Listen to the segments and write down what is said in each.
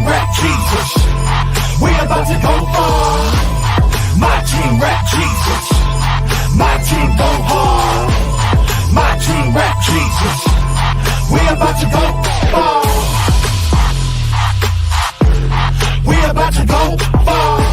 team rap Jesus. We about to go far. My team rap Jesus. My team go hard. My team rap Jesus. We about to go far. We about to go far.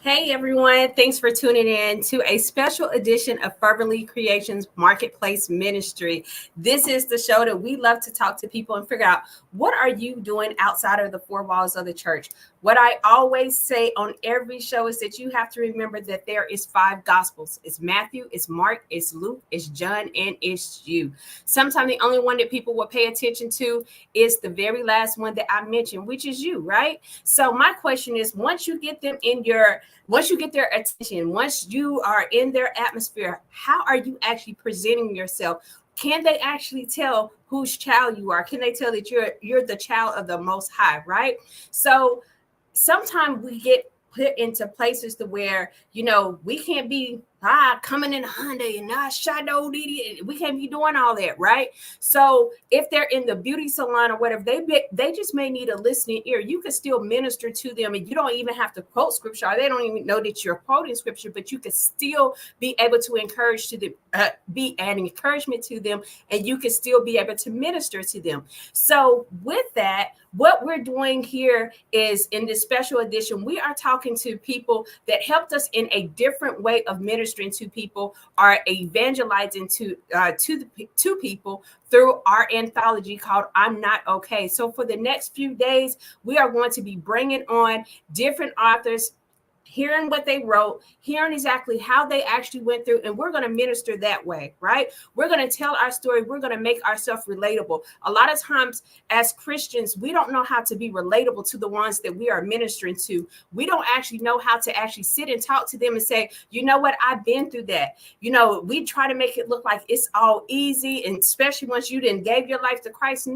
Hey everyone, thanks for tuning in to a special edition of Fervently Creations Marketplace Ministry. This is the show that we love to talk to people and figure out, what are you doing outside of the four walls of the church? What I always say on every show is that you have to remember that there is 5 gospels. It's Matthew, it's Mark, it's Luke, it's John, and it's you. Sometimes the only one that people will pay attention to is the very last one that I mentioned, which is you, right? So my question is, once you get their attention, once you are in their atmosphere, how are you actually presenting yourself? Can they actually tell whose child you are? Can they tell that you're the child of the Most High, right? So sometimes we get put into places to where, we can't be coming in a Hyundai and not shadow. We can't be doing all that, right? So if they're in the beauty salon or whatever, they just may need a listening ear. You can still minister to them, and you don't even have to quote scripture, or they don't even know that you're quoting scripture, but you can still be able to encourage to them, be an encouragement to them, and you can still be able to minister to them. So with that, what we're doing here is, in this special edition, we are talking to people that helped us in a different way of ministering to people, or evangelizing to people through our anthology called I'm Not Okay. So for the next few days, we are going to be bringing on different authors, hearing what they wrote, hearing exactly how they actually went through, and we're going to minister that way, right? We're going to tell our story. We're going to make ourselves relatable. A lot of times as Christians, we don't know how to be relatable to the ones that we are ministering to. We don't actually know how to actually sit and talk to them and say, you know what, I've been through that. We try to make it look like it's all easy, and especially once you then gave your life to Christ.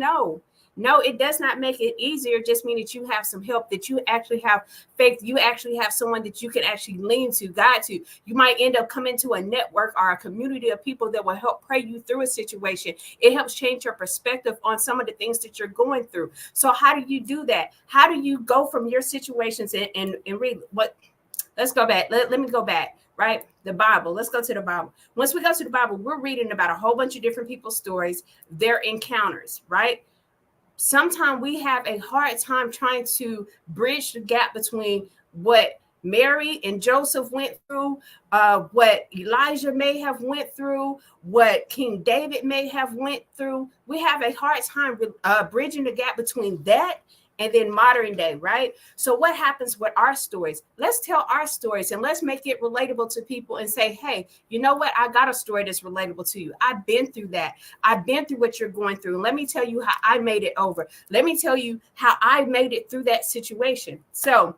No, it does not make it easier. It just means that you have some help, that you actually have faith. You actually have someone that you can actually lean to, God to. You might end up coming to a network or a community of people that will help pray you through a situation. It helps change your perspective on some of the things that you're going through. So how do you do that? How do you go from your situations and read what? Let's go back. Let me go back. Right? The Bible. Let's go to the Bible. Once we go to the Bible, we're reading about a whole bunch of different people's stories, their encounters, right? Sometimes we have a hard time trying to bridge the gap between what Mary and Joseph went through, what Elijah may have went through, what King David may have went through. We have a hard time bridging the gap between that and then modern day, right? So what happens with our stories? Let's tell our stories and let's make it relatable to people and say, hey, you know what? I got a story that's relatable to you. I've been through that. I've been through what you're going through. Let me tell you how I made it over. Let me tell you how I made it through that situation. So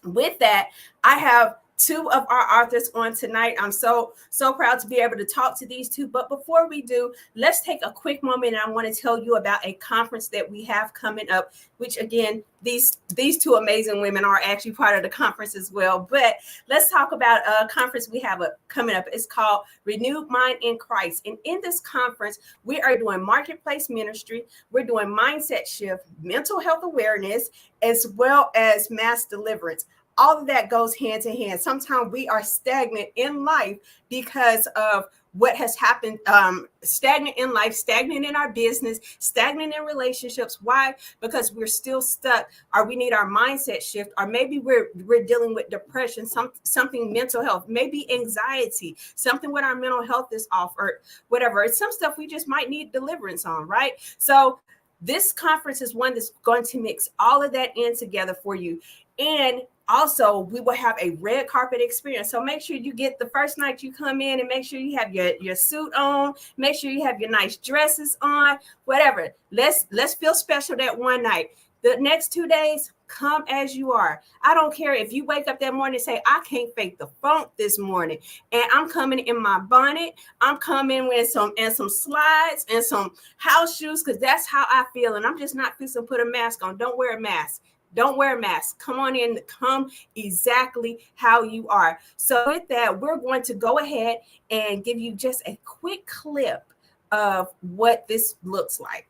with that, I have 2 of our authors on tonight. I'm so proud to be able to talk to these 2. But before we do, let's take a quick moment. And I want to tell you about a conference that we have coming up, which again, these 2 amazing women are actually part of the conference as well. But let's talk about a conference we have coming up. It's called Renewed Mind in Christ. And in this conference, we are doing marketplace ministry. We're doing mindset shift, mental health awareness, as well as mass deliverance. All of that goes hand in hand. Sometimes we are stagnant in life because of what has happened, stagnant in life, stagnant in our business, stagnant in relationships. Why? Because we're still stuck, or we need our mindset shift, or maybe we're dealing with depression, something mental health, maybe anxiety, something with our mental health is off, or whatever. It's some stuff we just might need deliverance on, right? So this conference is one that's going to mix all of that in together for you. And also, we will have a red carpet experience. So make sure you get the first night you come in, and make sure you have your suit on. Make sure you have your nice dresses on, whatever. Let's feel special that one night. The next 2 days, come as you are. I don't care if you wake up that morning and say, I can't fake the funk this morning, and I'm coming in my bonnet. I'm coming with some slides and some house shoes, because that's how I feel. And I'm just not fixing to put a mask on. Don't wear a mask. Don't wear a mask. Come on in. Come exactly how you are. So with that, we're going to go ahead and give you just a quick clip of what this looks like.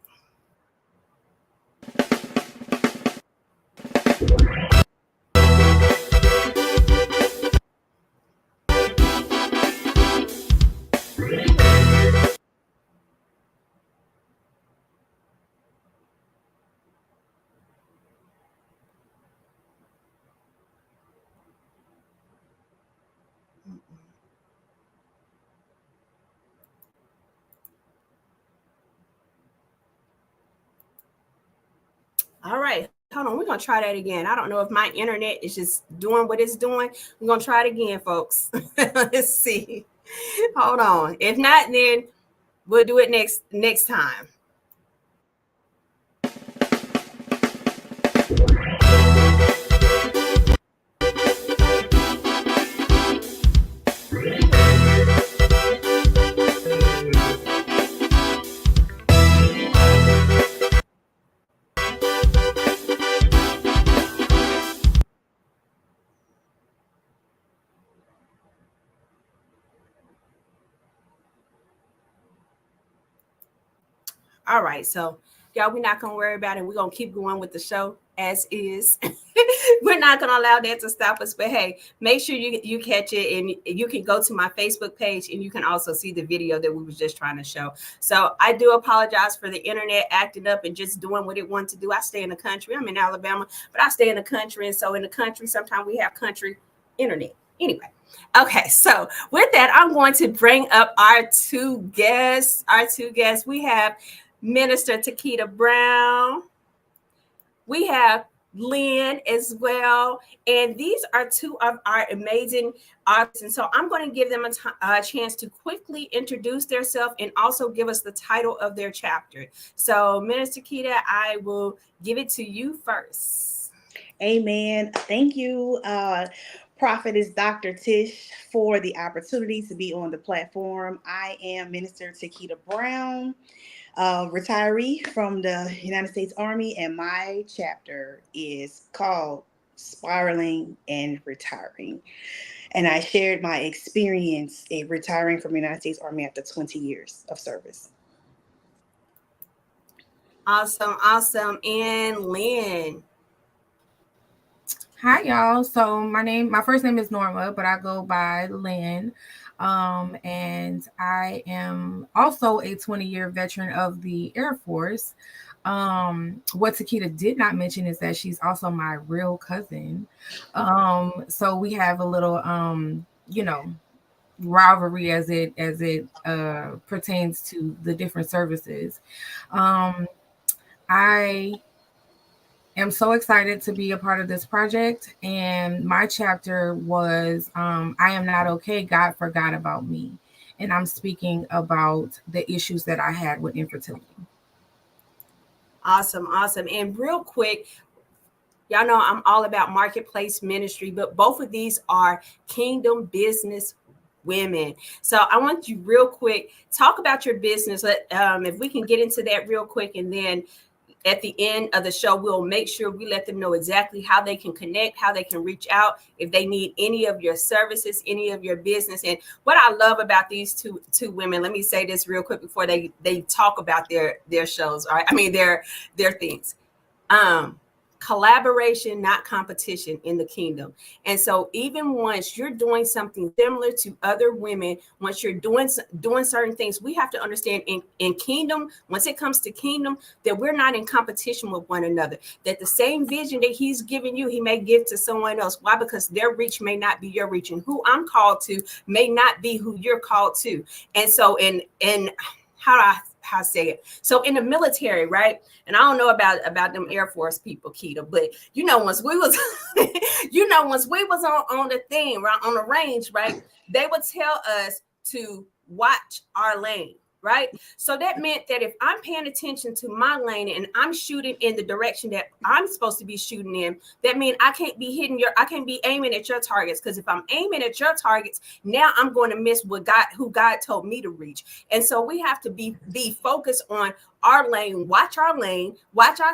All right, hold on. We're going to try that again. I don't know if my internet is just doing what it's doing. We're going to try it again, folks. Let's see. Hold on. If not, then we'll do it next time. All right, so y'all, we're not gonna worry about it. We're gonna keep going with the show as is. We're not gonna allow that to stop us. But hey, make sure you catch it, and you can go to my Facebook page, and you can also see the video that we was just trying to show. So I do apologize for the internet acting up and just doing what it wanted to do. I stay in the country. I'm in Alabama, but I stay in the country, and so in the country, sometimes we have country internet. Anyway. Okay, so with that, I'm going to bring up our two guests. We have Minister Takieta Brown. We have Lynn as well. And these are two of our amazing artists. And so I'm going to give them a chance to quickly introduce themselves and also give us the title of their chapter. So, Minister Takieta, I will give it to you first. Amen. Thank you, Prophetess Dr. Tish, for the opportunity to be on the platform. I am Minister Takieta Brown, retiree from the United States Army, and my chapter is called Spiraling and Retiring. And I shared my experience in retiring from the United States Army after 20 years of service. Awesome. And Lynn. Hi, y'all. So my first name is Norma, but I go by Lynn. And I am also a 20-year veteran of the Air Force. What Takieta did not mention is that she's also my real cousin. So we have a little, rivalry as it pertains to the different services. I am so excited to be a part of this project. And my chapter was I Am Not Okay, God Forgot About Me. And I'm speaking about the issues that I had with infertility. Awesome. And real quick, y'all know I'm all about marketplace ministry, but both of these are kingdom business women. So I want you real quick, talk about your business. If we can get into that real quick, and then at the end of the show, we'll make sure we let them know exactly how they can connect, how they can reach out, if they need any of your services, any of your business. And what I love about these two women, let me say this real quick before they talk about their shows, all right? I mean, their things. Collaboration, not competition in the kingdom. And so even once you're doing something similar to other women, once you're doing certain things, we have to understand in kingdom, once it comes to kingdom, that we're not in competition with one another, that the same vision that he's giving you, he may give to someone else. Why? Because their reach may not be your reach, and who I'm called to may not be who you're called to. And so in how I say it. So in the military, right? And I don't know about them Air Force people, Keita, but once we was, on the thing, right, on the range, right, they would tell us to watch our lane, right? So that meant that if I'm paying attention to my lane and I'm shooting in the direction that I'm supposed to be shooting in, that means I can't be aiming at your targets. Because if I'm aiming at your targets, now I'm going to miss who God told me to reach. And so we have to be focused on our lane, watch our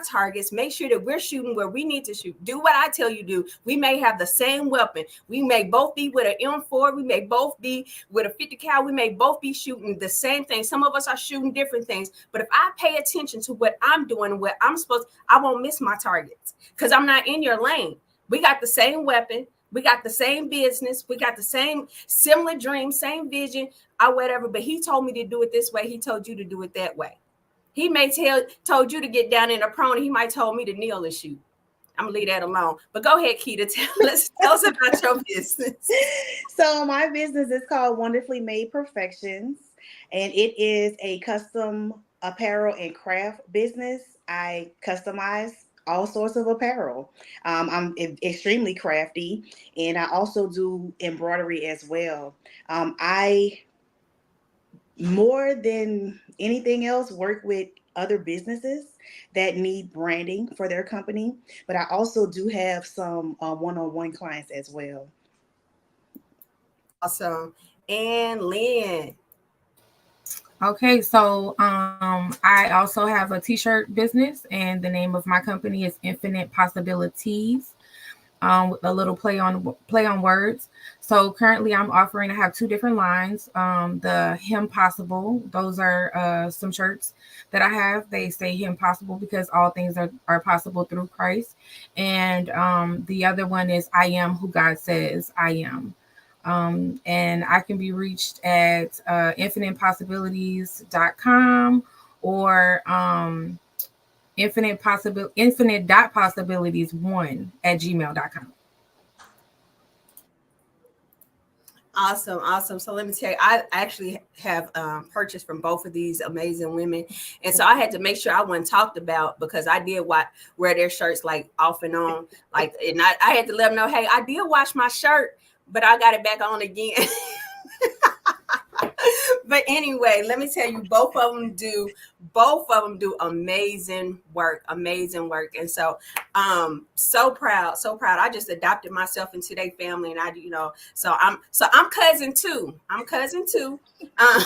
targets, make sure that we're shooting where we need to shoot. Do what I tell you to do. We may have the same weapon. We may both be with an M4. We may both be with a 50 cal. We may both be shooting the same thing. Some of us are shooting different things. But if I pay attention to what I'm doing, what I'm supposed, I won't miss my targets because I'm not in your lane. We got the same weapon. We got the same business. We got the same similar dream, same vision, or whatever. But he told me to do it this way. He told you to do it that way. He may told you to get down in a prone. He might told me to kneel and shoot. I'm gonna leave that alone. But go ahead, Keita. Tell us about your business. So my business is called Wonderfully Made Perfections, and it is a custom apparel and craft business. I customize all sorts of apparel. Extremely crafty, and I also do embroidery as well. I more than anything else work with other businesses that need branding for their company, but I also do have some one-on-one clients as well. Awesome. And Lynn. Okay, so I also have a t-shirt business, and the name of my company is Infinite Possibilities. With a little play on words. So currently, I'm offering. I have two different lines. The Him Possible. Those are some shirts that I have. They say Him Possible because all things are possible through Christ. And the other one is I Am Who God Says I Am. And I can be reached at infinitepossibilities.com or infinite.possibilities1 at gmail.com. Awesome. So let me tell you, I actually have purchased from both of these amazing women, and so I had to make sure I wasn't talked about because I did wear their shirts like off and on, like, and I had to let them know, hey, I did wash my shirt, but I got it back on again. But anyway, let me tell you, both of them do amazing work. And so so proud. I just adopted myself into their family, and I'm cousin too. Uh,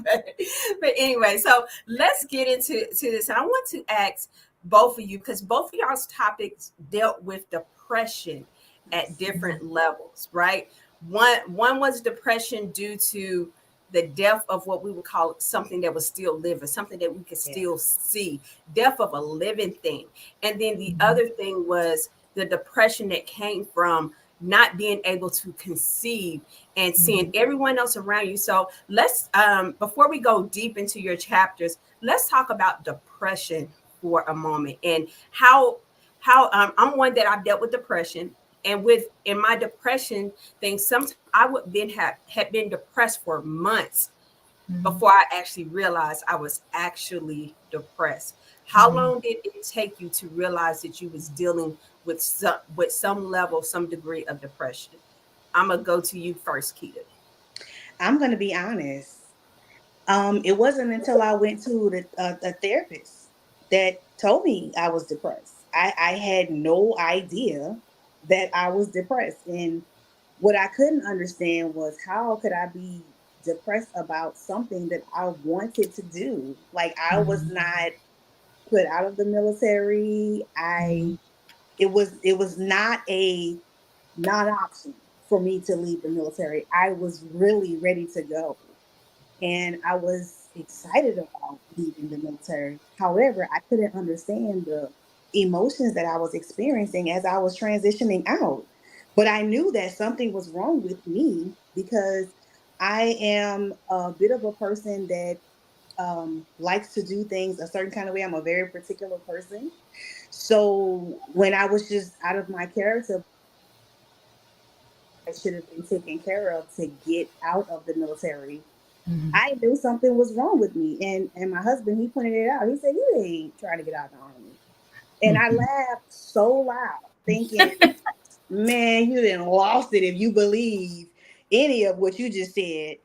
but anyway, so let's get into this. And I want to ask both of you, because both of y'all's topics dealt with depression at different levels, right? One was depression due to the death of what we would call something that was still living, something that we could still see, death of a living thing. And then the other thing was the depression that came from not being able to conceive and seeing everyone else around you. So let's, before we go deep into your chapters, let's talk about depression for a moment and how I'm one that I've dealt with depression. And in my depression thing, sometimes I would had been depressed for months before I actually realized I was actually depressed. How long did it take you to realize that you was dealing with some level, some degree of depression? I'm gonna go to you first, Keita. I'm going to be honest. It wasn't until I went to a therapist that told me I was depressed. I had no idea that I was depressed. And what I couldn't understand was how could I be depressed about something that I wanted to do? Like I was not put out of the military. It was not a non option for me to leave the military. I was really ready to go and I was excited about leaving the military. However, I couldn't understand the emotions that I was experiencing as I was transitioning out. But I knew that something was wrong with me because I am a bit of a person that likes to do things a certain kind of way. I'm a very particular person. So when I was just out of my character, I should have been taken care of to get out of the military. I knew something was wrong with me. And my husband, he pointed it out. He said, you ain't trying to get out of the army. And I laughed so loud, thinking, man, you done lost it if you believe any of what you just said.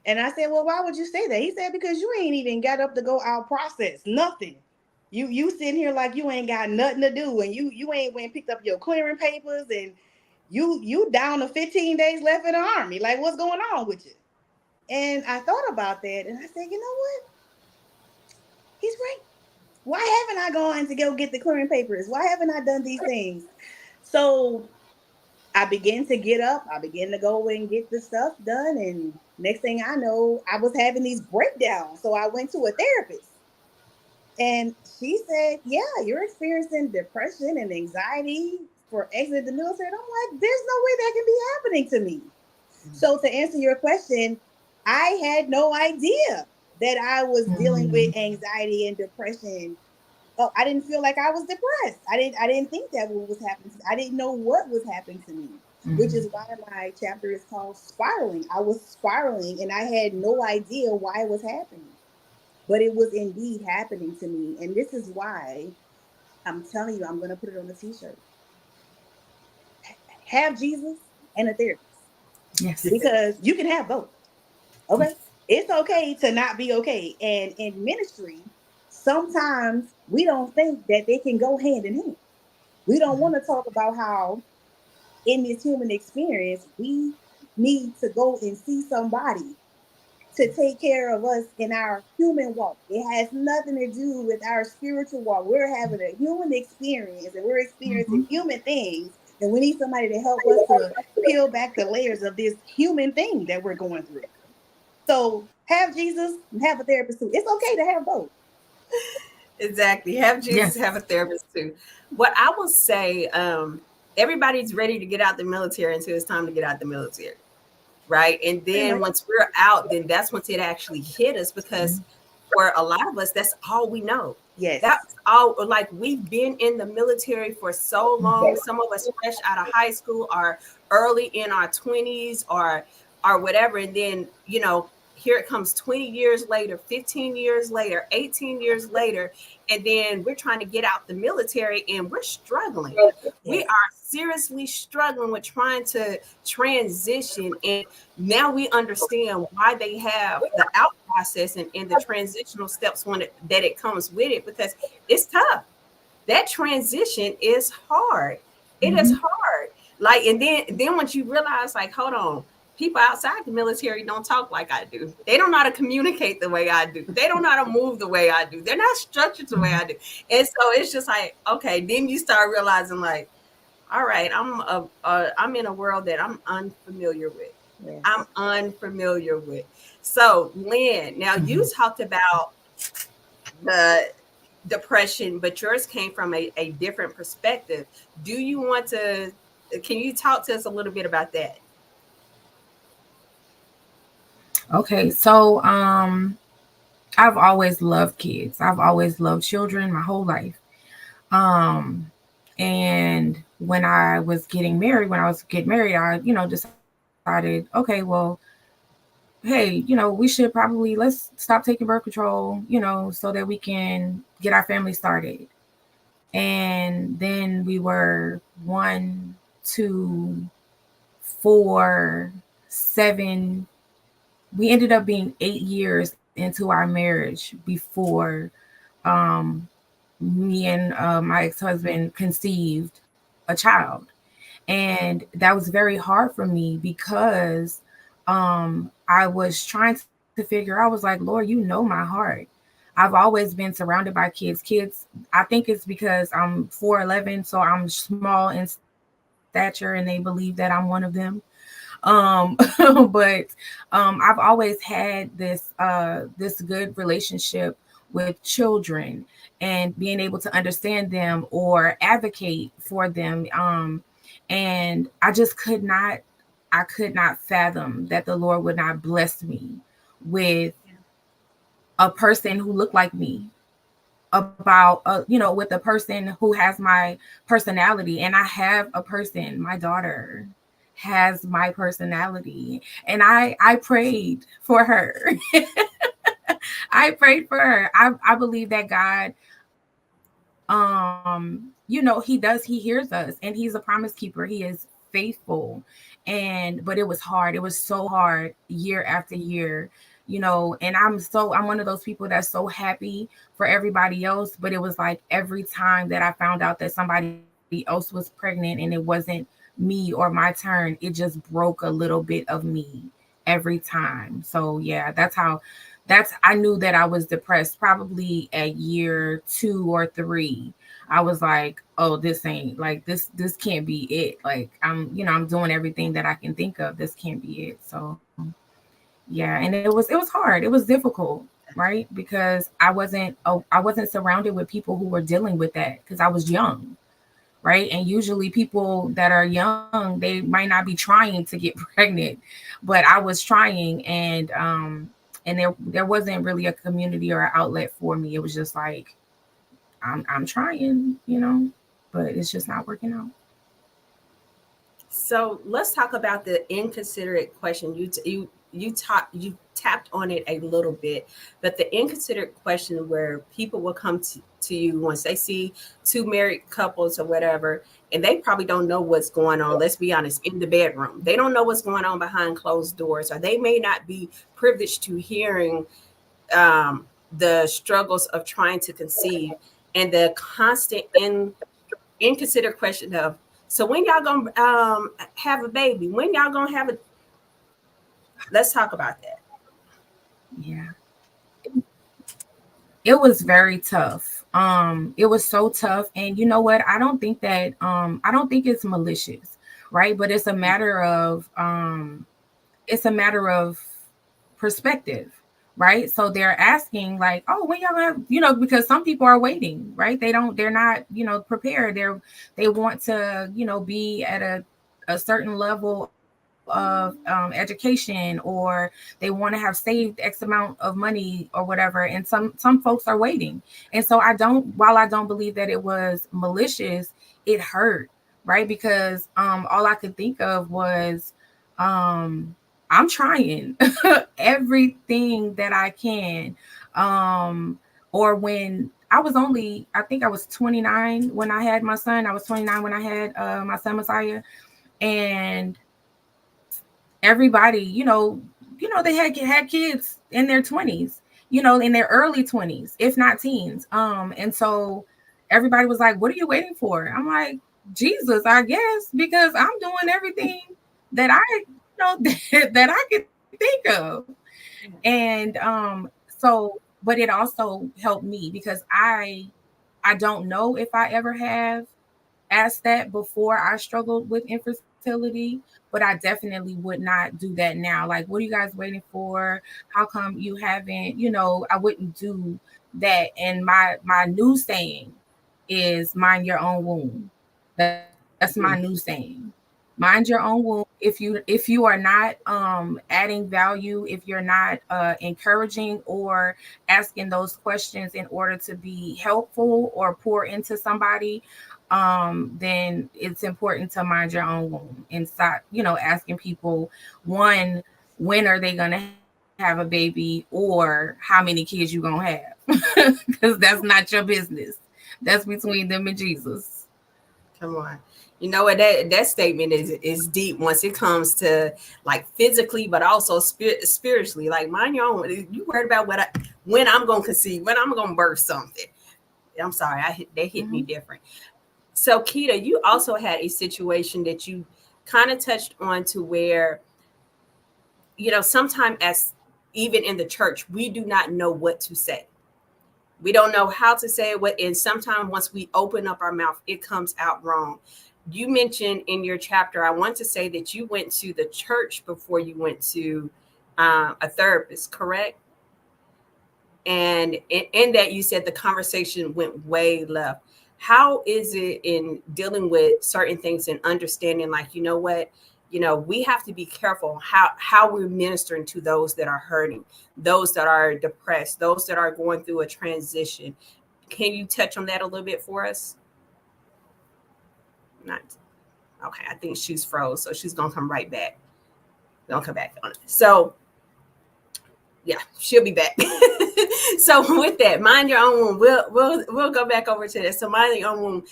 And I said, well, why would you say that? He said, because you ain't even got up to go out process. Nothing. You sitting here like you ain't got nothing to do, and you ain't went and picked up your clearing papers, and you down to 15 days left in the army. Like, what's going on with you? And I thought about that, and I said, you know what? He's right. Why haven't I gone to go get the clearing papers? Why haven't I done these things? So I began to get up. I began to go and get the stuff done. And next thing I know, I was having these breakdowns. So I went to a therapist. And she said, yeah, you're experiencing depression and anxiety for exiting the military. And I'm like, there's no way that can be happening to me. So to answer your question, I had no idea that I was dealing with anxiety and depression. Oh, I didn't feel like I was depressed. I didn't think that what was happening to me. I didn't know what was happening to me, which is why my chapter is called spiraling. I was spiraling and I had no idea why it was happening. But it was indeed happening to me. And this is why I'm telling you, I'm going to put it on a t-shirt. Have Jesus and a therapist. Yes. Because you can have both. Okay. It's okay to not be okay. And in ministry, sometimes we don't think that they can go hand in hand. We don't want to talk about how in this human experience, we need to go and see somebody to take care of us in our human walk. It has nothing to do with our spiritual walk. We're having a human experience and we're experiencing human things. And we need somebody to help us to peel back the layers of this human thing that we're going through. So have Jesus and have a therapist too. It's okay to have both. Exactly. Have Jesus, Yes. have a therapist too. What I will say, everybody's ready to get out the military until it's time to get out the military. Right. And Pretty then much. once we're out, then that's once it actually hit us because for a lot of us, that's all we know. Yes. That's all, like we've been in the military for so long. Some of us fresh out of high school are early in our 20s or whatever. And then, here it comes 20 years later, 15 years later, 18 years later, and then we're trying to get out the military and we're struggling. We Yes. are seriously struggling with trying to transition. And now we understand why they have the out process and the transitional steps that it comes with it because it's tough. That transition is hard. It is hard. Like, and then once you realize, like, hold on, people outside the military don't talk like I do. They don't know how to communicate the way I do. They don't know how to move the way I do. They're not structured the way I do. And so it's just like, okay, then you start realizing, like, all right, I'm in a world that I'm unfamiliar with. I'm Yes. unfamiliar with. So, Lynn, now you talked about the depression, but yours came from a different perspective. Do you want to, can you talk to us a little bit about that? Okay. So, I've always loved kids. I've always loved children my whole life. Um, and when I was getting married, I, decided, okay, well, hey, we should probably let's stop taking birth control, so that we can get our family started. And then we were 1, 2, 4, 7. We ended up being 8 years into our marriage before um, me and my ex-husband conceived a child. And that was very hard for me because I was trying to figure, I was like, Lord, you know my heart. I've always been surrounded by kids. I think it's because I'm 4'11", so I'm small in stature, and they believe that I'm one of them. But I've always had this good relationship with children and being able to understand them or advocate for them. And I could not fathom that the Lord would not bless me with a person who looked like me, about with a person who has my personality. And I have a person, my daughter has my personality, and I prayed for her. I prayed for her. I believe that God, he hears us, and he's a promise keeper. He is faithful. But it was hard. It was so hard year after year, and I'm one of those people that's so happy for everybody else. But it was like every time that I found out that somebody else was pregnant and it wasn't me or my turn, it just broke a little bit of me every time. So yeah, I knew that I was depressed probably at year 2 or 3. I was like, oh, this ain't like this can't be it. Like I'm doing everything that I can think of. This can't be it. So yeah, and it was hard. It was difficult, right? Because I wasn't surrounded with people who were dealing with that because I was young, right? And usually people that are young, they might not be trying to get pregnant, but I was trying, and there wasn't really a community or an outlet for me. It was just like I'm trying, but it's just not working out. So let's talk about the inconsiderate question. You tapped on it a little bit, but the inconsiderate question where people will come to you once they see two married couples or whatever, and they probably don't know what's going on. Let's be honest, in the bedroom, they don't know what's going on behind closed doors, or they may not be privileged to hearing the struggles of trying to conceive and the constant inconsiderate question of, so when y'all gonna have a baby? When y'all gonna have a? Let's talk about that. Yeah, it was very tough. It was so tough, and you know what? I don't think it's malicious, right? But it's a matter of perspective, right? So they're asking like, oh, when y'all have, because some people are waiting, right? They're not, prepared. They want to, be at a certain level of education, or they want to have saved X amount of money or whatever. And some folks are waiting. And so while I don't believe that it was malicious, it hurt, right? Because all I could think of was I'm trying everything that I can. Or when I think I was 29 when I had my son. I was 29 when I had my son Messiah, and everybody, they had kids in their 20s, in their early 20s, if not teens. And so everybody was like, "What are you waiting for?" I'm like, "Jesus, I guess, because I'm doing everything that that I could think of." And but it also helped me because I don't know if I ever have asked that before I struggled with infertility, but I definitely would not do that now. Like, what are you guys waiting for? How come you haven't? I wouldn't do that. And my new saying is mind your own womb. That's my new saying. Mind your own womb. If you are not adding value, if you're not encouraging or asking those questions in order to be helpful or pour into somebody, then it's important to mind your own womb and stop, asking people, one, when are they going to have a baby, or how many kids you going to have? Because that's not your business. That's between them and Jesus. Come on. You know what, that statement is deep once it comes to like physically, but also spiritually. Like, mind your own. You worried about when I'm gonna conceive, when I'm gonna birth something. I'm sorry, they hit me different. So Keita, you also had a situation that you kind of touched on to where, sometimes as even in the church, we do not know what to say. We don't know how to say it. And sometimes once we open up our mouth, it comes out wrong. You mentioned in your chapter, I want to say that you went to the church before you went to a therapist, correct? And in that you said the conversation went way left. How is it in dealing with certain things and understanding, like, you know what, we have to be careful how we're ministering to those that are hurting, those that are depressed, those that are going through a transition. Can you touch on that a little bit for us? Not okay. I think she's froze, so she's gonna come right back. Don't come back on it. So yeah, she'll be back. So with that, mind your own womb. We'll go back over to this. So mind your own womb.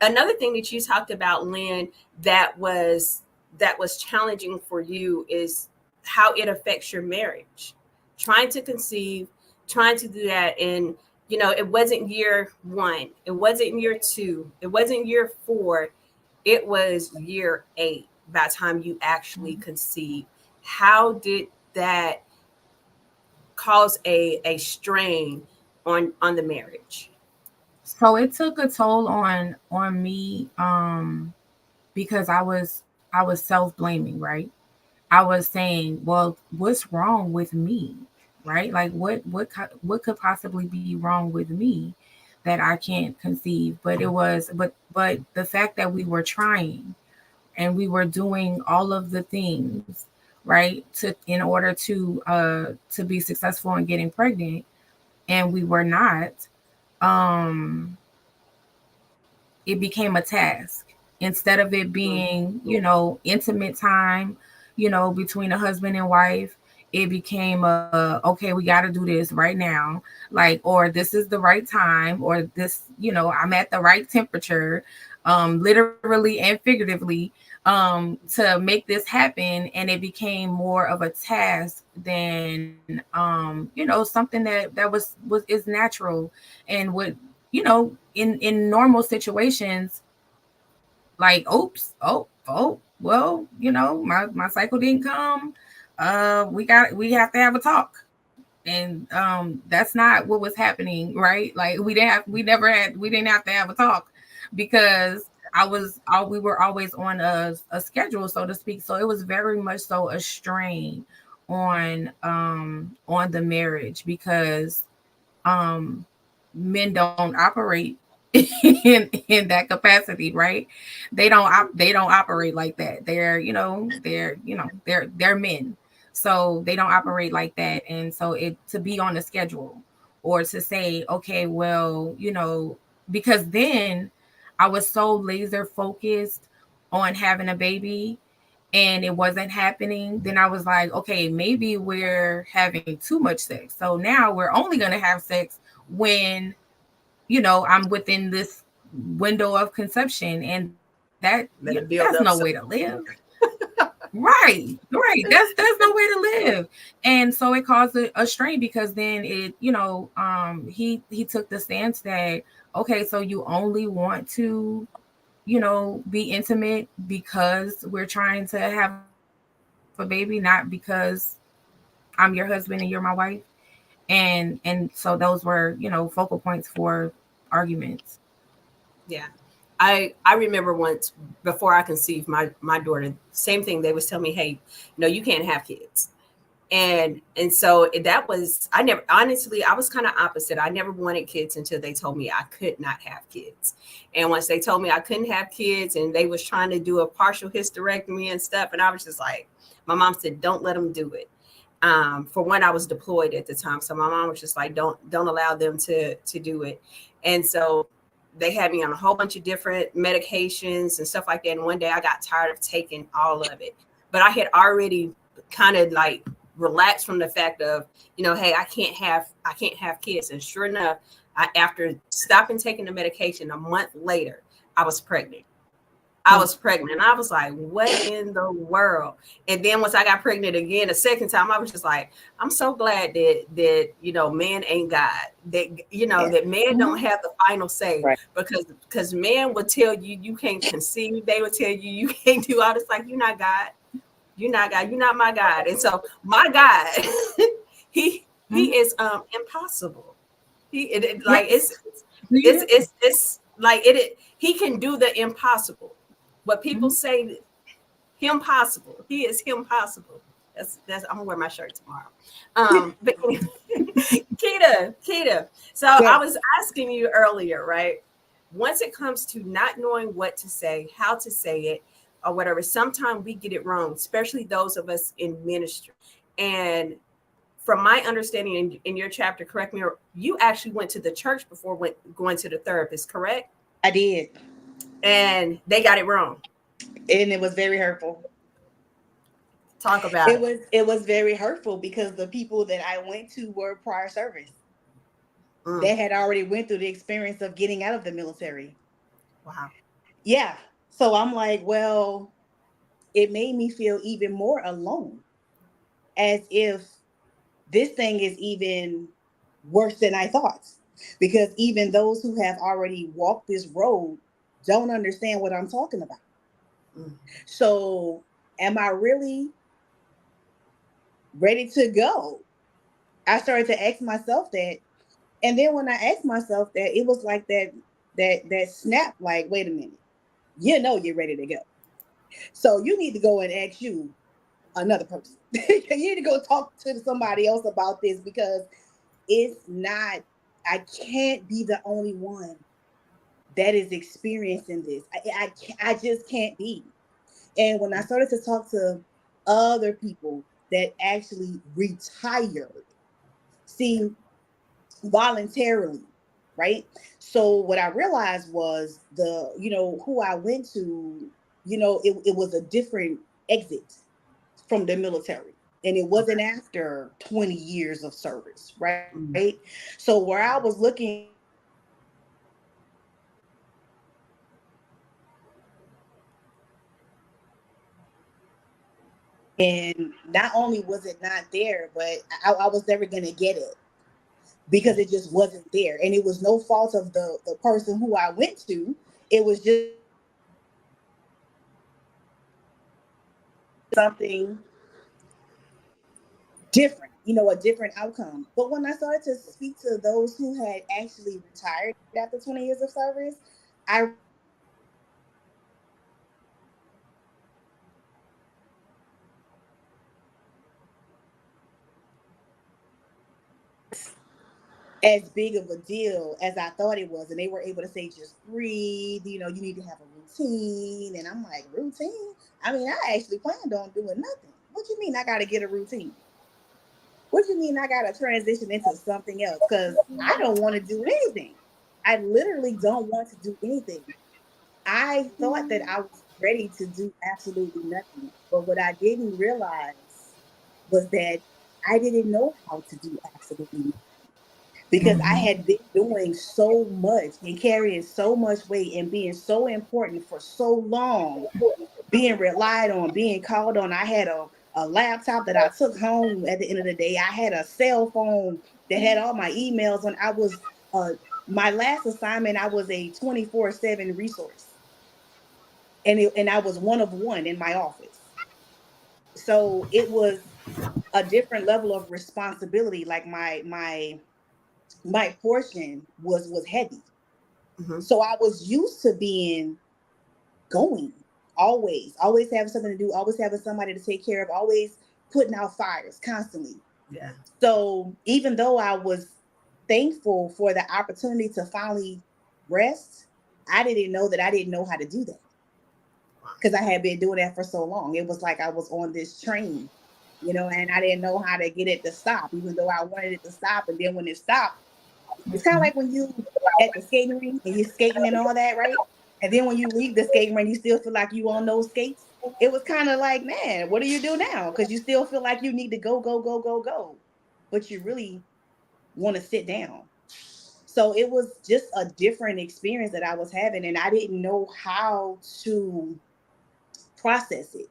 another thing that you talked about, Lynn, that was challenging for you is how it affects your marriage. Trying to conceive, trying to do that, and it wasn't year one, it wasn't year two, it wasn't year four, it was year 8 by the time you actually conceived. How did that cause a strain on the marriage? So it took a toll on me, because I was self-blaming, right? I was saying, well, what's wrong with me? Right? Like what could possibly be wrong with me that I can't conceive? But but the fact that we were trying and we were doing all of the things, right, to in order to be successful in getting pregnant, and we were not, um it became a task instead of it Mm. being, intimate time, between a husband and wife. It became okay, we got to do this right now, like, or this is the right time, or this, I'm at the right temperature, literally and figuratively, to make this happen. And it became more of a task than, something that was is natural and would, in normal situations, like, oops, oh, well, my cycle didn't come. We have to have a talk. And that's not what was happening, right? Like, we didn't have to have a talk, because we were always on a schedule, so to speak. So it was very much so a strain on the marriage, because um men don't operate in that capacity, right? They don't operate like that. They're men, so they don't operate like that. And so it to be on the schedule, or to say, okay, well, because then I was so laser focused on having a baby, and it wasn't happening. Then I was like, okay, maybe we're having too much sex, so now we're only going to have sex when, I'm within this window of conception. And that's Let no it way to build up live. some. Right. That's no way to live. And so it caused a strain, because then it, he took the stance that, okay, so you only want to, be intimate because we're trying to have a baby, not because I'm your husband and you're my wife. And so those were, focal points for arguments. Yeah. I remember once, before I conceived my daughter, same thing. They was telling me, hey, no, you can't have kids. And so that was, I never, honestly, I was kind of opposite. I never wanted kids until they told me I could not have kids. And once they told me I couldn't have kids, and they was trying to do a partial hysterectomy and stuff, and I was just like, my mom said, don't let them do it. For one, I was deployed at the time, so my mom was just like, don't allow them to do it. And so they had me on a whole bunch of different medications and stuff like that. And one day I got tired of taking all of it, but I had already kind of like relaxed from the fact of, hey, I can't have kids. And sure enough, after stopping taking the medication a month later, I was pregnant. I was pregnant. And I was like, what in the world? And then once I got pregnant again a second time, I was just like, I'm so glad that man ain't God. That that man don't have the final say. Right. Because man would tell you you can't conceive. They would tell you you can't do all this. Like, you're not God. You're not God. You're not my God. And so my God, he is impossible. Like Yes. it's like he can do the impossible. What people say, him possible. He is him possible. That's I'm gonna wear my shirt tomorrow. But Keita. So I Yes. was asking you earlier, right? Once it comes to not knowing what to say, how to say it, or whatever, sometimes we get it wrong, especially those of us in ministry. And from my understanding in your chapter, correct me, you actually went to the church before going to the therapist, correct? I did. And they got it wrong. And it was very hurtful. Talk about It it. was very hurtful because the people that I went to were prior service. Mm, They had already went through the experience of getting out of the military. wow. Yeah. So I'm like, well, it made me feel even more alone, as if this thing is even worse than I thought. Because even those who have already walked this road don't understand what I'm talking about. Mm. So, am I really ready to go? I started to ask myself that. And then when I asked myself that, it was like that snap, like, wait a minute, you know you're ready to go. So you need to go and ask you another person. You need to go talk to somebody else about this, because it's not, I can't be the only one that is experiencing this. I just can't be. And when I started to talk to other people that actually retired, see, voluntarily, right? So what I realized was, who I went to, it was a different exit from the military. And it Okay. wasn't after 20 years of service, right? Mm. So where I was looking at it, it was like, and not only was it not there, but I was never going to get it, because it just wasn't there. And it was no fault of the person who I went to. It was just something different, a different outcome. But when I started to speak to those who had actually retired after 20 years of service, I realized that it wasn't as big of a deal as I thought it was. And they were able to say, just breathe, you need to have a routine. And I'm like, routine? I mean, I actually planned on doing nothing. What you mean I got to get a routine? What you mean I got to transition into something else? Because I don't want to do anything. I literally don't want to do anything. I thought that I was ready to do absolutely nothing. But what I didn't realize was that I didn't know how to do absolutely nothing, because I Mhm. had been doing so much and carrying so much weight and being so important for so long, being relied on, being called on. I had a laptop that I took home at the end of the day. I had a cell phone that had all my emails on. Uh, my last assignment, I was a 24/7 resource. And I was one of one in my office. So it was a different level of responsibility. Like my portion was heavy. Mhm. So I was used to being going, always having something to do, always having somebody to take care of, always putting out fires constantly. Yeah. So even though I was thankful for the opportunity to finally rest, I didn't know that I didn't know how to do that, because I had been doing that for so long. It was like I was on this train, and I didn't know how to get it to stop, even though I wanted it to stop. And then when it stopped, it's kind of Mhm. like when you at the skating rink and you're skating and all that, right? And then when you leave the skating rink, you still feel like you on those skates. It was kind of like, man, what do you do now? Because you still feel like you need to go, go, go, go, go, but you really want to sit down. So it was just a different experience that I was having, and I didn't know how to process it.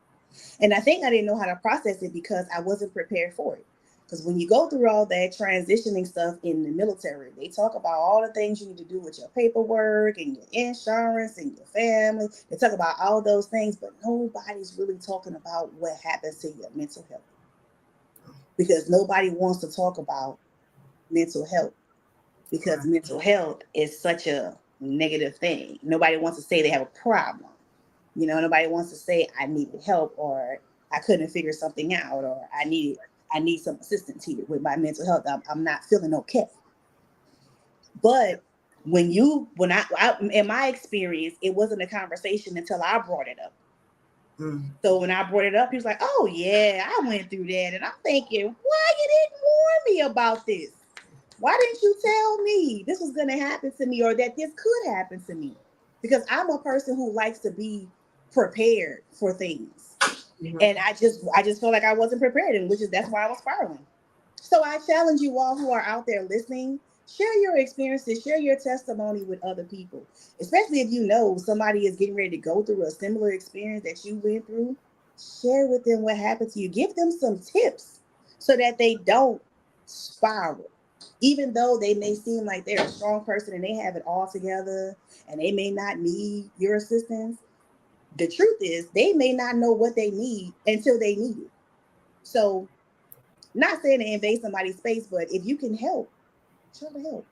And I think I didn't know how to process it because I wasn't prepared for it. Because when you go through all that transitioning stuff in the military, they talk about all the things you need to do with your paperwork and your insurance and your family. They talk about all those things, but nobody's really talking about what happens to your mental health, because nobody wants to talk about mental health, because Right. mental health is such a negative thing. Nobody wants to say they have a problem. Nobody wants to say I needed help, or I couldn't figure something out, or I need some assistance here with my mental health. I'm not feeling okay. But when I in my experience, it wasn't a conversation until I brought it up. Mm. So when I brought it up, he was like, "Oh yeah, I went through that," and I'm thinking, "Why you didn't warn me about this? Why didn't you tell me this was going to happen to me, or that this could happen to me?" Because I'm a person who likes to be prepared for things, Mhm. and I just felt like I wasn't prepared, and which is that's why I was spiraling. So I challenge you all who are out there listening Share your experiences, share your testimony with other people, especially if you know somebody is getting ready to go through a similar experience that you went through. Share with them what happened to you. Give them some tips so that they don't spiral. Even though they may seem like they're a strong person and they have it all together and they may not need your assistance, the truth is they may not know what they need until they need it. So, not saying to invade somebody's space, but if you can help, try to help.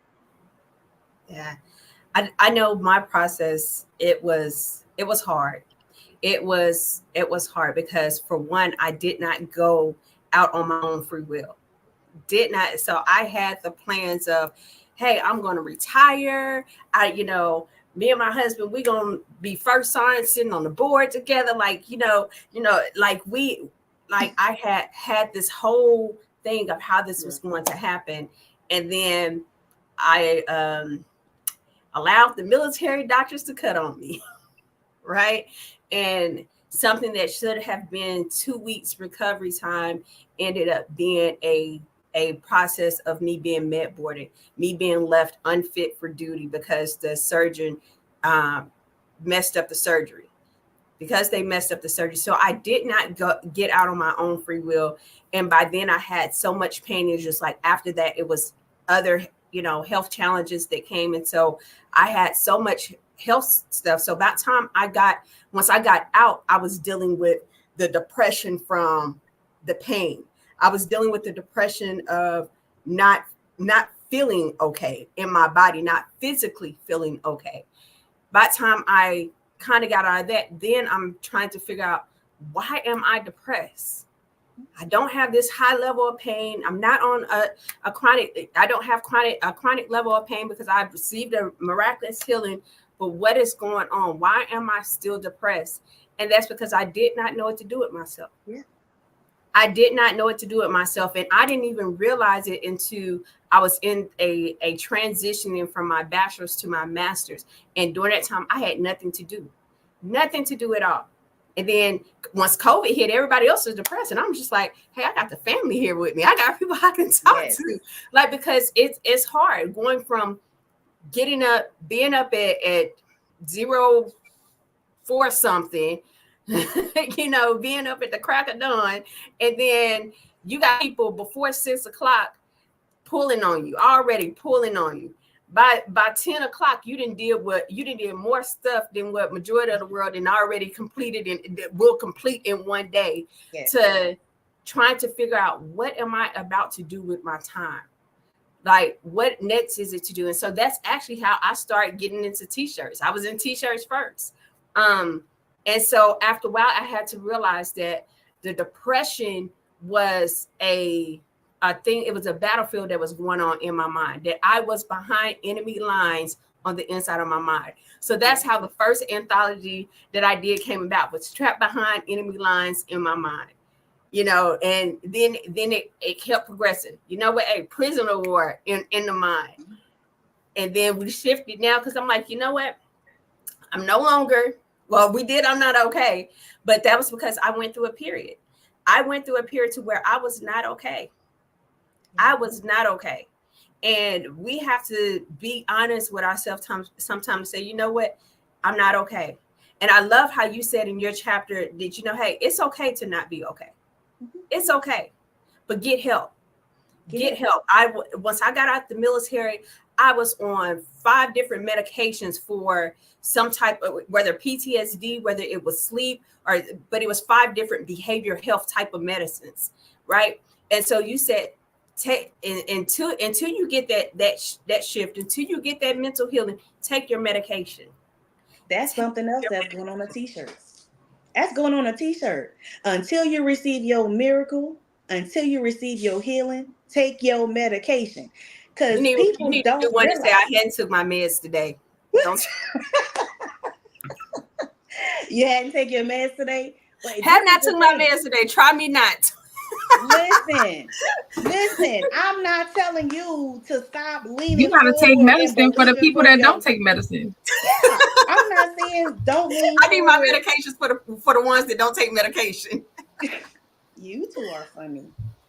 Yeah. I know my process, it was hard. It was hard because for one, I did not go out on my own free will. Did not. So I had the plans of, hey, I'm going to retire. Me and my husband, we going to be first sergeant sitting on the board together. Like, like I had this whole thing of how this was going to happen. And then I allowed the military doctors to cut on me. Right. And something that should have been 2 weeks recovery time ended up being a process of me being med boarded, me being left unfit for duty because the surgeon messed up the surgery. Because they messed up the surgery. So I did not get out on my own free will. And by then I had so much pain. It was just like after that, it was other, health challenges that came. And so I had so much health stuff. So about time once I got out, I was dealing with the depression from the pain. I was dealing with the depression of not feeling okay in my body, not physically feeling okay. By the time I kind of got out of that, then I'm trying to figure out, why am I depressed? I don't have this high level of pain. I'm not on a chronic, I don't have a chronic level of pain because I've received a miraculous healing. But what is going on? Why am I still depressed? And that's because I did not know what to do with myself. Yeah. I did not know what to do with myself. And I didn't even realize it until I was in a transitioning from my bachelor's to my master's. And during that time, I had nothing to do at all. And then once COVID hit, everybody else was depressed. And I'm just like, hey, I got the family here with me. I got people I can talk to. Like, because it's hard going from getting up, being up at 04 something, being up at the crack of dawn. And then you got people before 6 o'clock pulling on you, already pulling on you. By 10 o'clock, you didn't did more stuff than what majority of the world and already completed and will complete in one day. Yes. To trying to figure out, what am I about to do with my time? Like, what next is it to do? And so that's actually how I started getting into t-shirts. I was in t-shirts first. And so after a while, I had to realize that the depression was a thing. It was a battlefield that was going on in my mind, that I was behind enemy lines on the inside of my mind. So that's how the first anthology that I did came about, was trapped behind enemy lines in my mind. And then it kept progressing. A prisoner war in the mind. And then we shifted now because I'm like, I'm no longer, I'm not okay. But that was because I went through a period. I went through a period to where I was not okay. I was not okay. And we have to be honest with ourselves sometimes say, I'm not okay. And I love how you said in your chapter that, hey, it's okay to not be okay. It's okay, but get help. Get help. Once I got out the military, I was on 5 different medications for some type of, whether PTSD, whether it was sleep, but it was 5 different behavioral health type of medicines, right? And so you said, until you get that shift, until you get that mental healing, take your medication. That's something else that's going on a t-shirt. That's going on a t-shirt. Until you receive your miracle, until you receive your healing, take your medication. Because people you don't want to say, I hadn't took my meds today. Don't you hadn't taken your meds today? Have not took my meds today. Try me not. Listen, I'm not telling you to stop leaning. You gotta take medicine for the people that don't take medicine. Yeah, I'm not saying don't lean. I need my medications for the ones that don't take medication. You two are funny.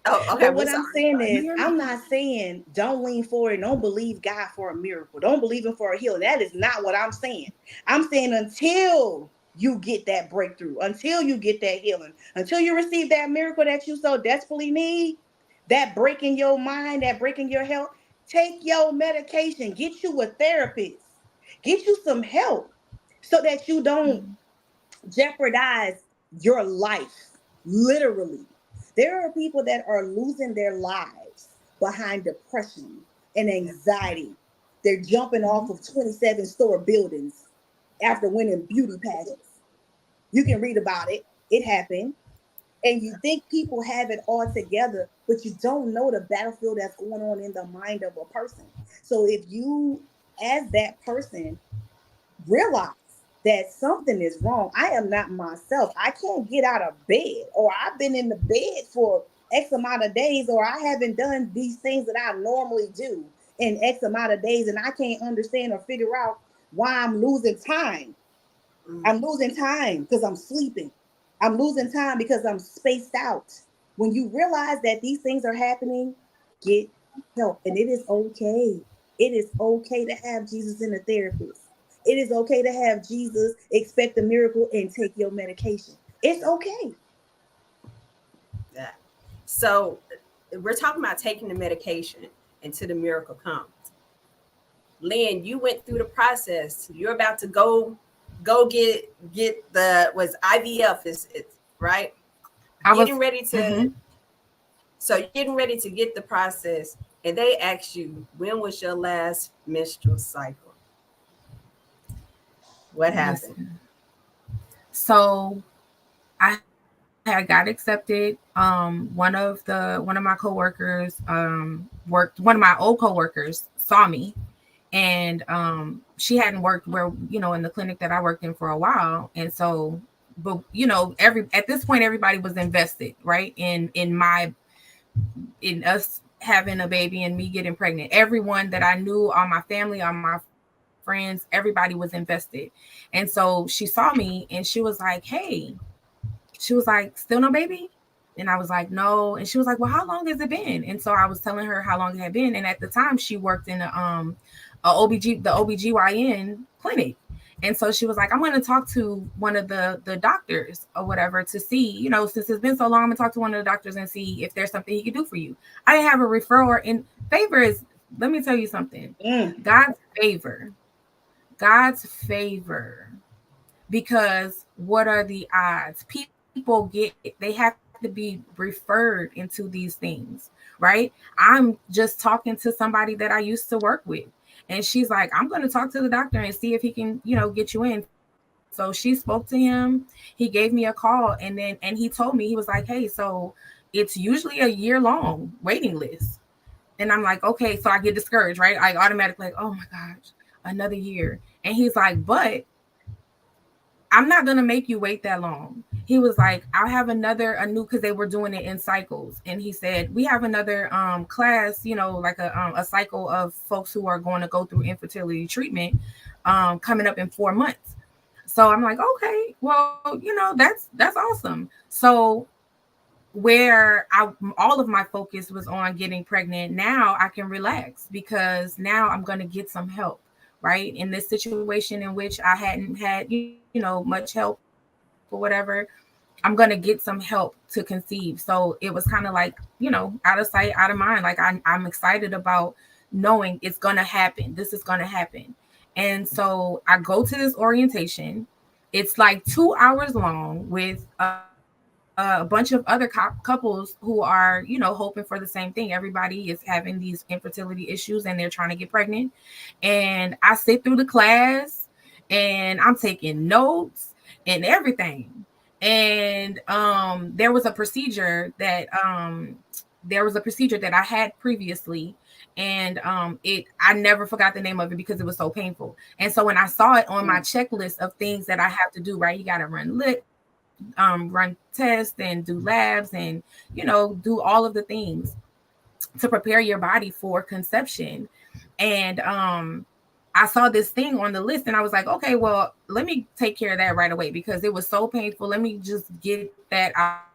Oh, okay. But We're what I'm sorry. saying Go is, ahead. I'm not saying don't lean forward, don't believe God for a miracle, don't believe Him for a healing. That is not what I'm saying. I'm saying until you get that breakthrough, until you get that healing, until you receive that miracle that you so desperately need, that break in your mind, that break in your health, take your medication, get you a therapist, get you some help so that you don't Mhm. jeopardize your life. Literally. There are people that are losing their lives behind depression and Yeah. anxiety. They're jumping off of 27-story buildings after winning beauty pageants. You can read about it. It happened. And you think people have it all together, but you don't know the battlefield that's going on in the mind of a person. So if you, as that person, realize that something is wrong. I am not myself. I can't get out of bed, or I've been in the bed for X amount of days, or I haven't done these things that I normally do in X amount of days, and I can't understand or figure out why I'm losing time. Mm, I'm losing time because I'm sleeping. I'm losing time because I'm spaced out. When you realize that these things are happening, get help. And it is okay. It is okay to have Jesus in a therapist. It is okay to have Jesus expect a miracle and take your medication. It's yeah. okay. Yeah. So we're talking about taking the medication until the miracle comes. Lynn, you went through the process. You're about to go get the was IVF is it's right? I Getting was. ready to Mhm. so you're getting ready to get the process and they ask you when was your last menstrual cycle? What happened? Listen. So I had got accepted. One of my coworkers worked. One of my old coworkers saw me, and she hadn't worked where in the clinic that I worked in for a while, and so, but every at this point everybody was invested, right, in us having a baby and me getting pregnant. Everyone that I knew, all my family, all my friends, everybody was invested. And so she saw me and she was like, hey, she was like, still no baby? And I was like, no. And she was like, well, how long has it been? And so I was telling her how long it had been. And at the time she worked in the OBGYN clinic. And so she was like, I'm going to talk to one of the doctors or whatever to see, since it's been so long, I'm going to talk to one of the doctors and see if there's something he could do for you. I didn't have a referral. And favor is, let me tell you something. Mm. God's favor, God's favor, because what are the odds? People they have to be referred into these things, right? I'm just talking to somebody that I used to work with. And she's like, I'm going to talk to the doctor and see if he can, get you in. So she spoke to him. He gave me a call, and he told me, he was like, hey, so it's usually a year long waiting list. And I'm like, okay. So I get discouraged, right? I automatically like, oh my gosh, another year. And he's like, but I'm not gonna make you wait that long. He was like, I'll have a new, because they were doing it in cycles, and he said we have another class, like a cycle of folks who are going to go through infertility treatment, coming up in 4 months. So I'm like, okay, well, that's awesome. So where all of my focus was on getting pregnant, now I can relax because now I'm going to get some help, right, in this situation in which I hadn't had much help or whatever. I'm going to get some help to conceive. So it was kind of like, out of sight, out of mind. Like I'm excited about knowing it's going to happen. This is going to happen. And so I go to this orientation. It's like 2 hours long with a bunch of other couples who are, hoping for the same thing. Everybody is having these infertility issues and they're trying to get pregnant. And I sit through the class and I'm taking notes and everything. And there was a procedure that I had previously, and it I never forgot the name of it because it was so painful. And so when I saw it on my Mm. checklist of things that I have to do, right, you got to run tests and do labs and do all of the things to prepare your body for conception. And I saw this thing on the list and I was like, okay, well, let me take care of that right away because it was so painful. Let me just get that out of the way.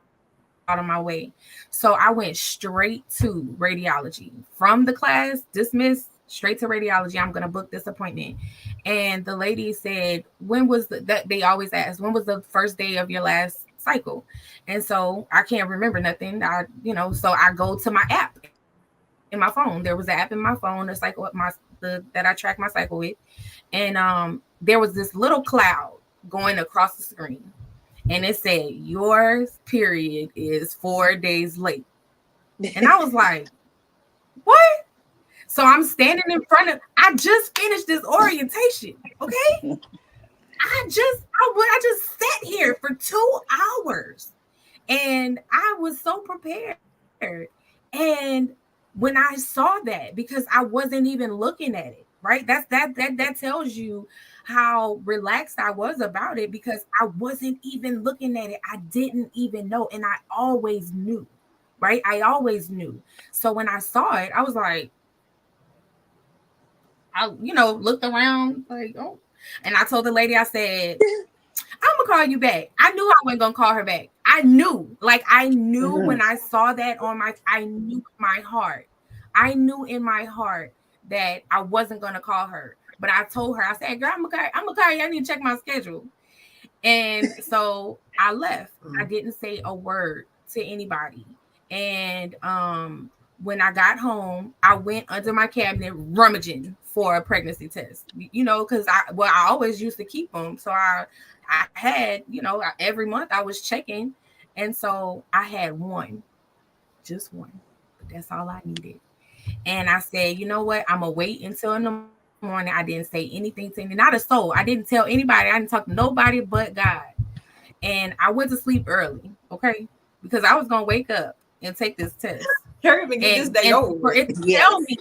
out of my way. So I went straight to radiology from the class, dismissed straight to radiology. I'm going to book this appointment. And the lady said, when was that? They always ask, when was the first day of your last cycle? And so I can't remember nothing. So I go to my app in my phone. There was an app in my phone, a cycle, that I track my cycle with. And there was this little cloud going across the screen, and it said, your period is 4 days late. And I was like, what? So I'm standing in front of, I just finished this orientation. Okay. I just sat here for 2 hours, and I was so prepared. And when I saw that, because I wasn't even looking at it, right? That tells you how relaxed I was about it, because I wasn't even looking at it. I didn't even know. And I always knew, right? I always knew. So when I saw it, I was like, I, looked around like, oh, and I told the lady, I said, I'm gonna call you back. I knew I wasn't gonna call her back. I knew when I saw that I knew in my heart. I knew in my heart that I wasn't gonna call her. But I told her, I said, girl, I'm gonna call you. I need to check my schedule. And so I left. I didn't say a word to anybody. And when I got home, I went under my cabinet rummaging for a pregnancy test, because I always used to keep them. So I had, every month I was checking. And so I had one, just one, but that's all I needed. And I said, you know what? I'm going to wait until in the morning. I didn't say anything to not a soul. I didn't tell anybody. I didn't talk to nobody but God. And I went to sleep early, okay? Because I was going to wake up and take this test. Hurry up and get this day over. For it to tell me,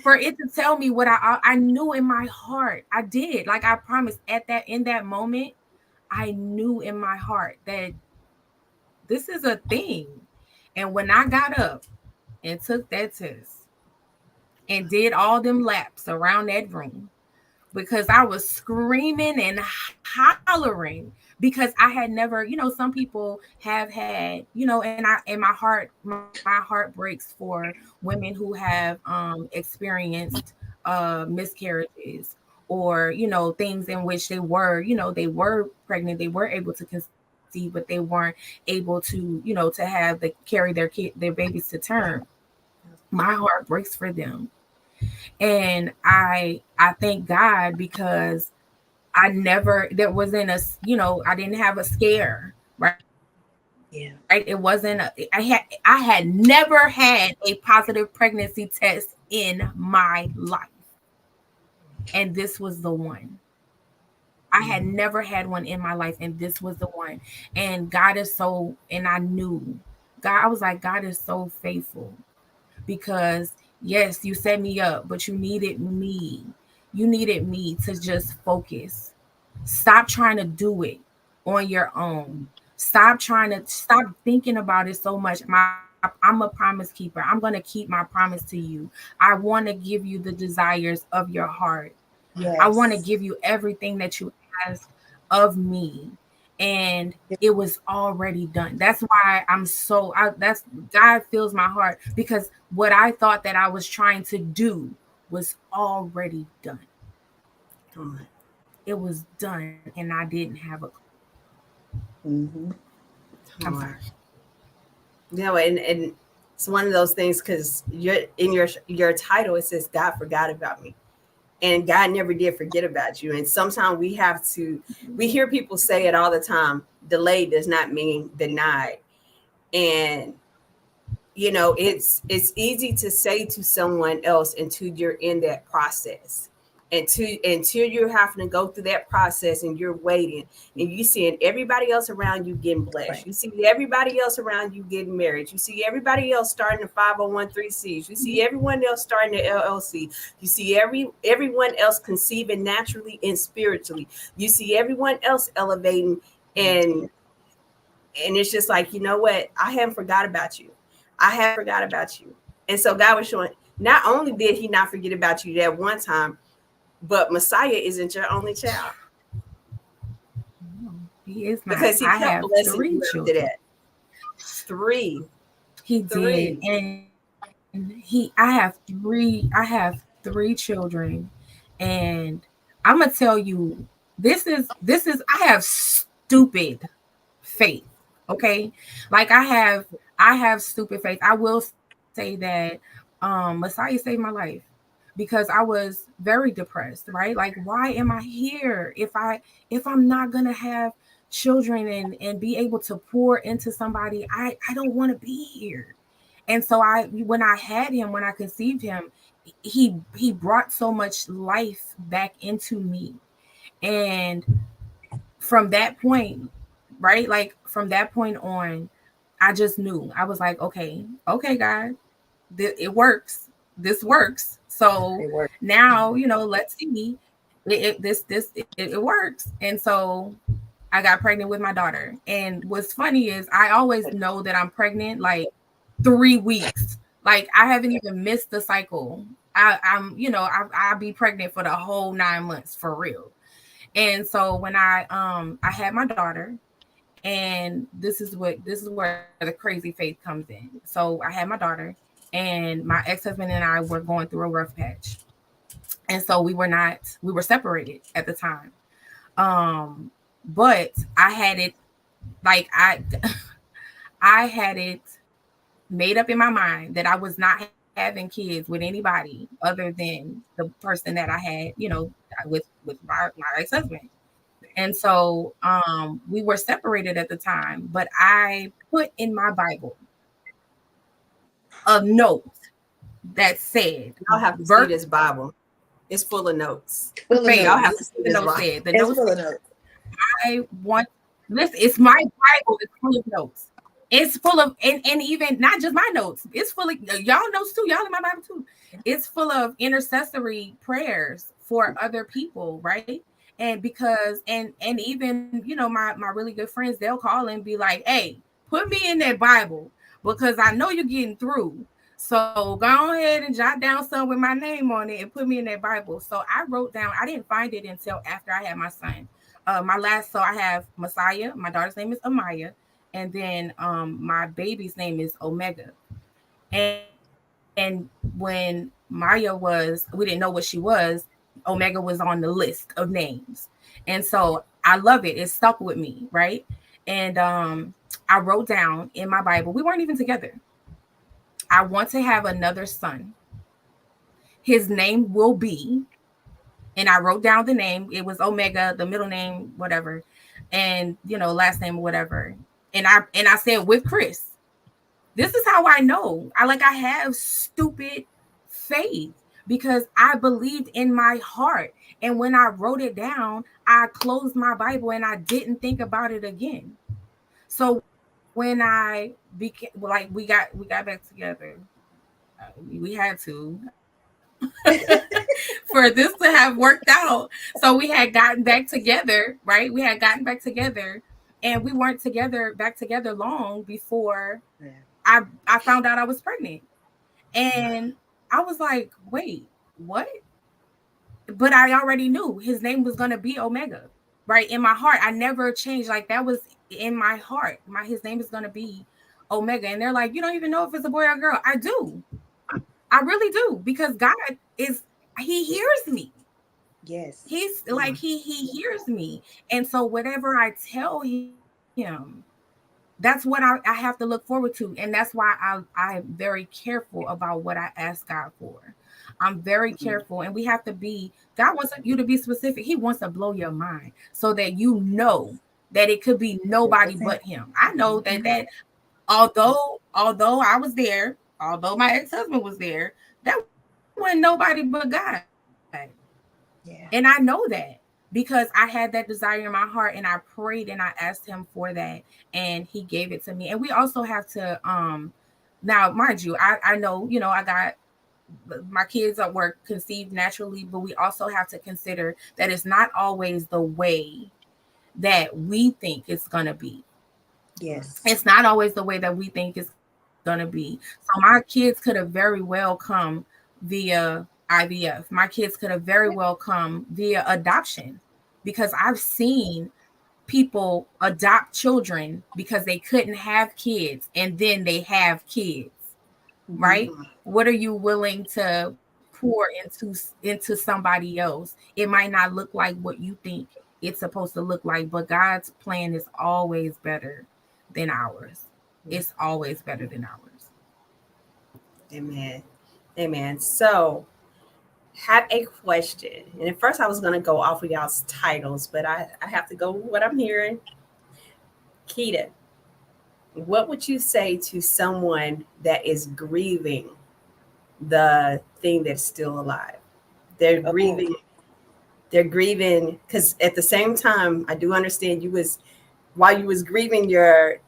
for it to tell me what I knew in my heart. I did. Like I promised in that moment, I knew in my heart that this is a thing. And when I got up and took that test and did all them laps around that room, because I was screaming and hollering, because I had never, some people have had, and my heart breaks for women who have experienced miscarriages, or things in which they were pregnant, they were able to conceive, but they weren't able to to have carry their babies to term. My heart breaks for them. And I thank God, because there wasn't I didn't have a scare, right? It wasn't I had never had a positive pregnancy test in my life. And this was the one. I had never had one in my life, and this was the one. And God is so, and I knew God, I was like, God is so faithful, because yes, you set me up, but you needed me. You needed me to just focus. Stop trying to do it on your own. Stop thinking about it so much. I'm a promise keeper. I'm going to keep my promise to you. I want to give you the desires of your heart. Yes. I want to give you everything that you ask of me. And it was already done. That's why that's God fills my heart, because what I thought that I was trying to do was already done. It was done, and I didn't have a clue. Mm-hmm. I'm sorry. And it's one of those things, because your title, it says God forgot about me. And God never did forget about you. And sometimes we hear people say it all the time, delayed does not mean denied. And it's easy to say to someone else until you're in that process, until you're having to go through that process, and you're waiting, and you seeing everybody else around you getting blessed. Right. You see everybody else around you getting married. You see everybody else starting the 501(c)(3)s. You see everyone else starting the LLC. You see everyone else conceiving naturally and spiritually. You see everyone else elevating, and it's just like, you know what? I haven't forgot about you. I have forgot about you. And so God was showing, not only did he not forget about you that one time, but Messiah isn't your only child. No, he is not. Because he kept blessing you after that. Three. He did, Three. and I have three children, and I'm gonna tell you, this is I have stupid faith. Okay, like I have stupid faith. I will say that Messiah saved my life because I was very depressed, right? Like, why am I here if I'm not gonna have children and be able to pour into somebody? I don't want to be here. And so when I had him, when I conceived him, he brought so much life back into me. And from that point, right? Like from that point on, I just knew. I was like, okay, God, it works. This works. So It worked. now, let's see. It works. And so I got pregnant with my daughter. And what's funny is I always know that I'm pregnant like 3 weeks. Like I haven't even missed the cycle. I'll be pregnant for the whole 9 months for real. And so when I had my daughter, and this is where the crazy faith comes in. So I had my daughter, and my ex-husband and I were going through a rough patch. And so we were separated at the time. Um but I had it like I had it made up in my mind that I was not having kids with anybody other than the person that I had, with my ex-husband. And so we were separated at the time, but I put in my Bible a note that said Y'all have to see this verse Bible. It's full of notes. Full of faith. Y'all notes. have This to is see the this note Bible. said. The It's note full said of notes. I want listen, it's my Bible, it's full of notes. It's full of and even not just my notes. It's full of y'all notes too. Y'all in my Bible too. It's full of intercessory prayers for other people, right? And because and even my really good friends, they'll call and be like, "Hey, put me in that Bible because I know you're getting through. So go ahead and jot down some with my name on it and put me in that Bible." So I wrote down. I didn't find it until after I had my son. So I have Messiah. My daughter's name is Amaya, and then my baby's name is Omega. And when Maya we didn't know what she was. Omega was on the list of names, and so I love it. It stuck with me, right? And I wrote down in my Bible. We weren't even together. I want to have another son. His name will be, and I wrote down the name. It was Omega, the middle name, whatever, and last name, whatever. And I said with Chris. This is how I know. I have stupid faith because I believed in my heart. And when I wrote it down, I closed my Bible and I didn't think about it again. So when I became like we got back together, we had to for this to have worked out. So we had gotten back together, right? We had gotten back together, and we weren't back together long before Yeah. I found out I was pregnant. And I was like, wait, what? But I already knew his name was gonna be Omega. Right. In my heart. I never changed. Like that was in my heart. His name is gonna be Omega. And they're like, you don't even know if it's a boy or a girl. I do. I really do. Because God is he hears me. Yes. He's like he hears me. And so whatever I tell him, that's what I have to look forward to. And that's why I'm very careful about what I ask God for. I'm very Mhm. careful. And we have to be, God wants you to be specific. He wants to blow your mind so that you know that it could be nobody That's him. but him. I know that Mhm. although I was there, although my ex-husband was there, that wasn't nobody but God. And I know Yeah. that because I had that desire in my heart and I prayed and I asked him for that and he gave it to me. And we also have to now mind you, I know, I got my kids at work conceived naturally, but we also have to consider that it's not always the way that we think it's gonna be. Yes. It's not always the way that we think it's gonna be. So my kids could have very well come via IVF. My kids could have very well come via adoption because I've seen people adopt children because they couldn't have kids and then they have kids, right? What are you willing to pour into somebody else? It might not look like what you think it's supposed to look like, but God's plan is always better than ours. It's always better than ours. Amen. Amen. So, have a question. And at first, I was going to go off of y'all's titles, but I have to go with what I'm hearing. Keita, what would you say to someone that is grieving the thing that's still alive? They're grieving. They're grieving because at the same time, I do understand you was while you was grieving your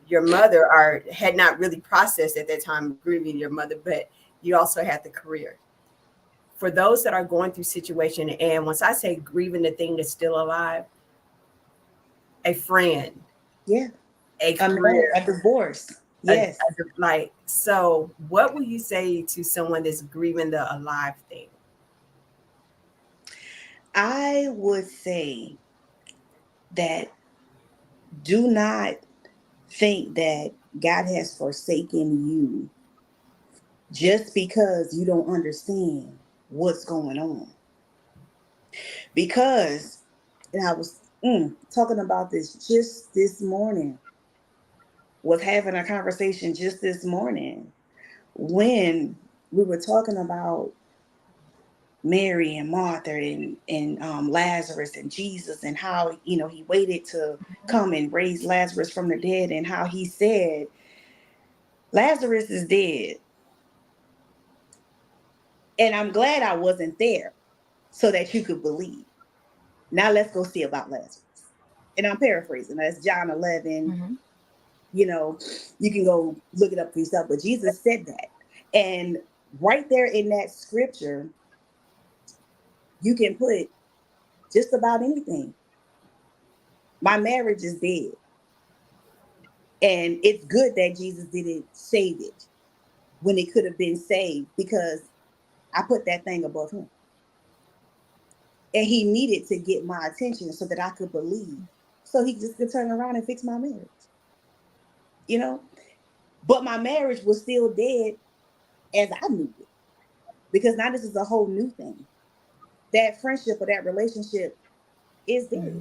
mother or had not really processed at that time grieving your mother, but you also had the career. For those that are going through situation, and once I say grieving the thing that's still alive, a friend, Yeah. a Marriage, career, a divorce. Yes. like so, what will you say to someone that's grieving the alive thing? I would say that do not think that God has forsaken you just because you don't understand what's going on. Because, and I was talking about this just this morning, was having a conversation just this morning when we were talking about Mary and Martha and Lazarus and Jesus and how he waited to come and raise Lazarus from the dead and how he said Lazarus is dead. And I'm glad I wasn't there so that you could believe. Now let's go see about Lazarus. And I'm paraphrasing. That's John 11. Mm-hmm. You can go look it up for yourself, but Jesus said that. And right there in that scripture, you can put just about anything. My marriage is dead. And it's good that Jesus didn't save it when it could have been saved because I put that thing above him. And he needed to get my attention so that I could believe. So he just could turn around and fix my marriage. You know? But my marriage was still dead as I knew it. Because now this is a whole new thing. That friendship or that relationship is dead. Mm-hmm.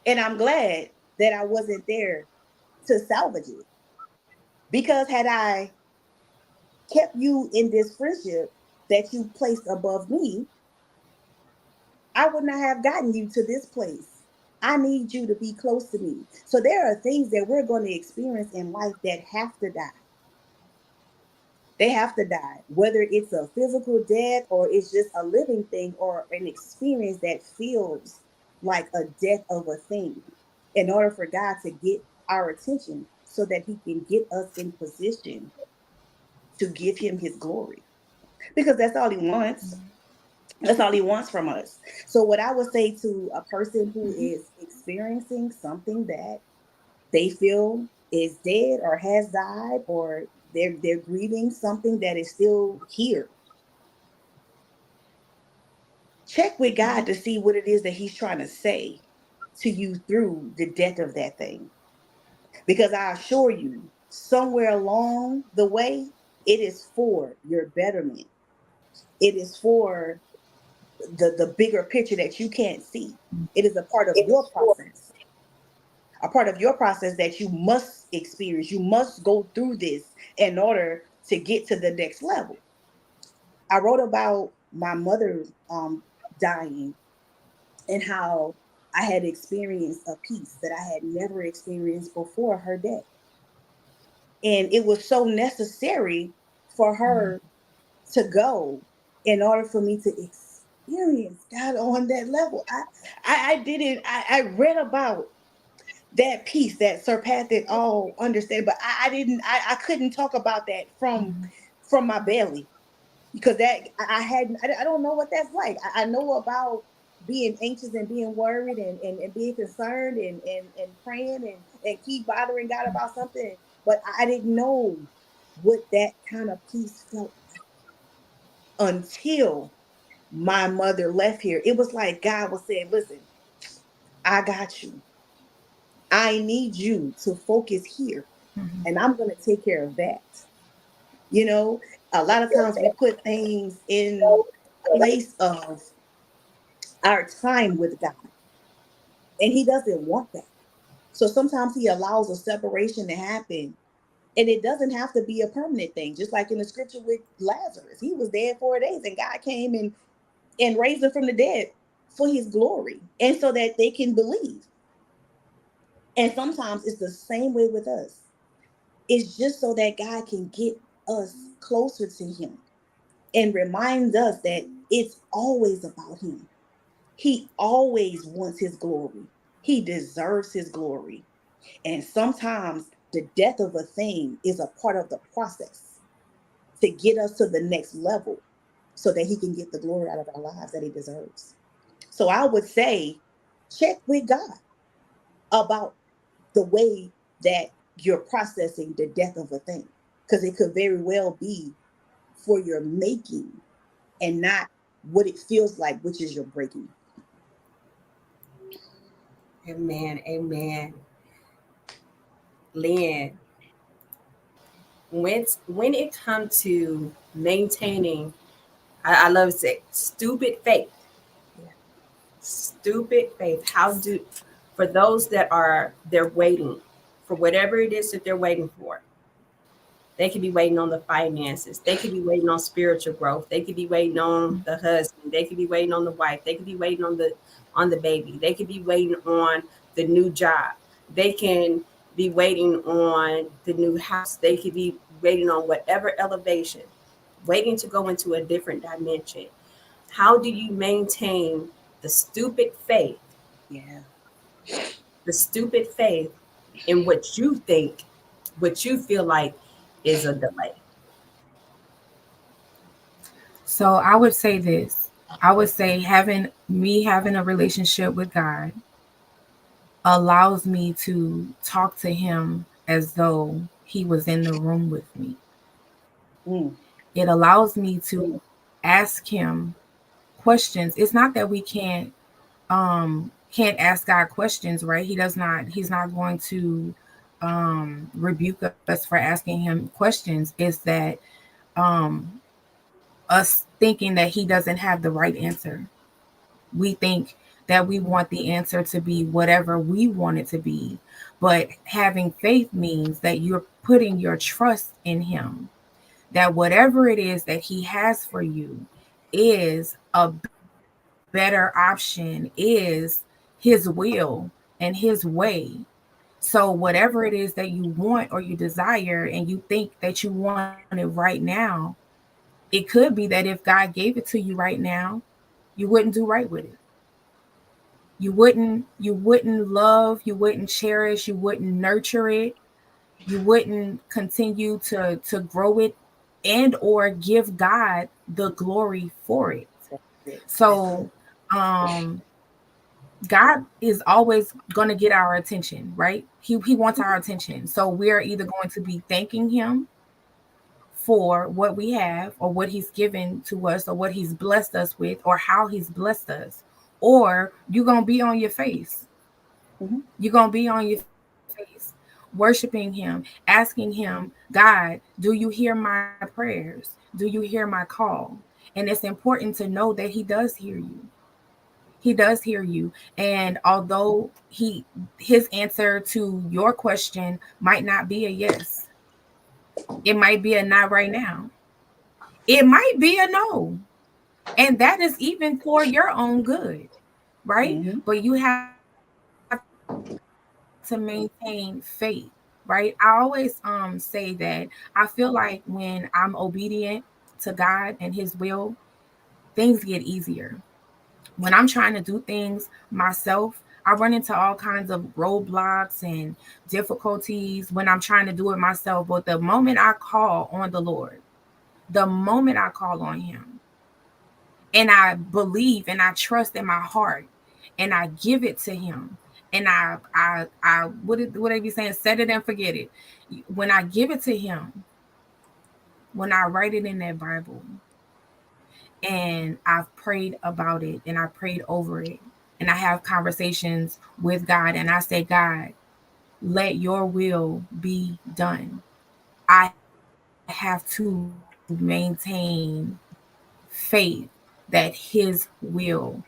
And I'm glad that I wasn't there to salvage it. Because had I kept you in this friendship that you placed above me, I would not have gotten you to this place. I need you to be close to me. So there are things that we're going to experience in life that have to die. They have to die, whether it's a physical death or it's just a living thing or an experience that feels like a death of a thing, in order for God to get our attention so that he can get us in position to give him his glory. Because that's all he wants. That's all he wants from us. So, what I would say to a person who is experiencing something that they feel is dead or has died, or they're grieving something that is still here, check with God to see what it is that he's trying to say to you through the death of that thing. Because I assure you, somewhere along the way, it is for your betterment. It is for the bigger picture that you can't see. It is a part of your process, a part of your process that you must experience. You must go through this in order to get to the next level. I wrote about my mother dying and how I had experienced a peace that I had never experienced before her death. And it was so necessary for her to go in order for me to experience God on that level. I didn't, I read about that peace that surpasseth all understanding, but I didn't, I couldn't talk about that from my belly because that I hadn't, I don't know what that's like. I know about being anxious and being worried and being concerned and praying and keep bothering God about something, but I didn't know what that kind of peace felt like until my mother left here, it was like God was saying, listen, I got you. I need you to focus here, and I'm going to take care of that. You know, a lot of times we put things in place of our time with God, and He doesn't want that. So sometimes He allows a separation to happen, and it doesn't have to be a permanent thing. Just like in the scripture with Lazarus, he was dead 4 days, and God came and raised him from the dead for His glory, and so that they can believe. And sometimes it's the same way with us. It's just so that God can get us closer to Him and reminds us that it's always about Him. He always wants His glory. He deserves His glory. And sometimes the death of a thing is a part of the process to get us to the next level so that He can get the glory out of our lives that He deserves. So I would say, check with God about the way that you're processing the death of a thing, because it could very well be for your making and not what it feels like, which is your breaking. Amen. Amen. Lynn, when it comes to maintaining, I love to say stupid faith. Yeah. Stupid faith. How do for those that are they're waiting for whatever it is that they're waiting for. They could be waiting on the finances. They could be waiting on spiritual growth. They could be waiting on the husband. They could be waiting on the wife. They could be waiting on the baby. They could be waiting on the new job. They can be waiting on the new house. They could be waiting on whatever elevation, waiting to go into a different dimension. How do you maintain the stupid faith, Yeah. the stupid faith in what you think, what you feel like is a delay? So I would say this. I would say having a relationship with God allows me to talk to him as though he was in the room with me. Mm. It allows me to ask him questions. It's not that we can't ask God questions, right? He's not going to rebuke us for asking him questions. Is that um us thinking that he doesn't have the right answer. We think that we want the answer to be whatever we want it to be. But having faith means that you're putting your trust in him, that whatever it is that he has for you is a better option, is his will and his way. So whatever it is that you want or you desire and you think that you want it right now, it could be that if God gave it to you right now, you wouldn't do right with it. You wouldn't love, you wouldn't cherish, you wouldn't nurture it, you wouldn't continue to grow it and or give God the glory for it. That's it. That's So it. um God is always going to get our attention, right? He wants our attention. So we're either going to be thanking him for what we have or what he's given to us or what he's blessed us with or how he's blessed us, or you're going to be on your face. Mhm. You're going to be on your face worshiping him, asking him, God, do you hear my prayers? Do you hear my call? And it's important to know that he does hear you. He does hear you. And although his answer to your question might not be a yes, it might be a not right now. It might be a no. And that is even for your own good, right? Mhm. But you have to maintain faith, right? I always say that I feel like when I'm obedient to God and his will, things get easier. When I'm trying to do things myself, I run into all kinds of roadblocks and difficulties when I'm trying to do it myself. But the moment I call on the Lord, the moment I call on him, and I believe and I trust in my heart and I give it to him, and I what they be saying, set it and forget it. When I give it to him, when I write it in that Bible, And I've prayed about it and I prayed over it. And I have conversations with God and I say, God, let your will be done. I have to maintain faith that his will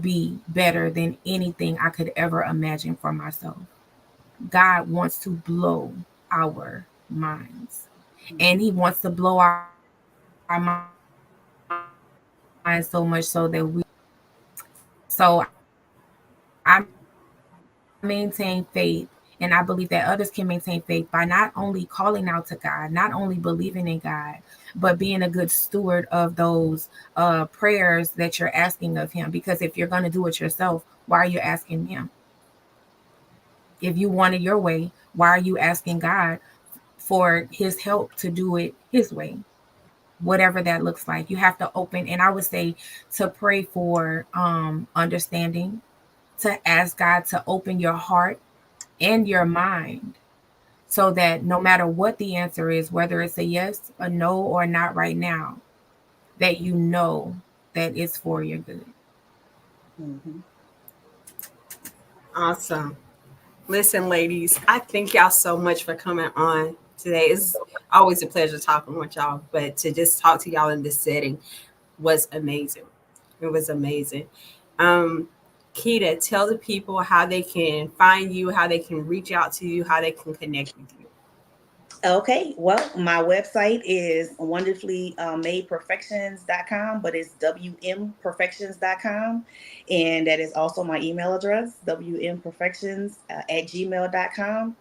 be better than anything I could ever imagine for myself. God wants to blow our minds. And he wants to blow our minds so much so that we so I maintain faith, and I believe that others can maintain faith by not only calling out to God, not only believing in God, but being a good steward of those prayers that you're asking of Him. Because if you're going to do it yourself, why are you asking Him? If you want it your way, why are you asking God for His help to do it His way? Whatever that looks like, you have to open. And I would say to pray for understanding, to ask God to open your heart and your mind so that no matter what the answer is, whether it's a yes, a no, or not right now, that you know that it's for your good. Mhm. Awesome. Listen, ladies, I thank y'all so much for coming on today. It's always a pleasure talking with y'all, but to just talk to y'all in this setting was amazing. It was amazing. Um, Kita, tell the people how they can find you, how they can reach out to you, how they can connect with you. Okay, well, my website is wonderfully madeperfections.com, but it's wmperfections.com. And that is also my email address, wmperfections at gmail.com.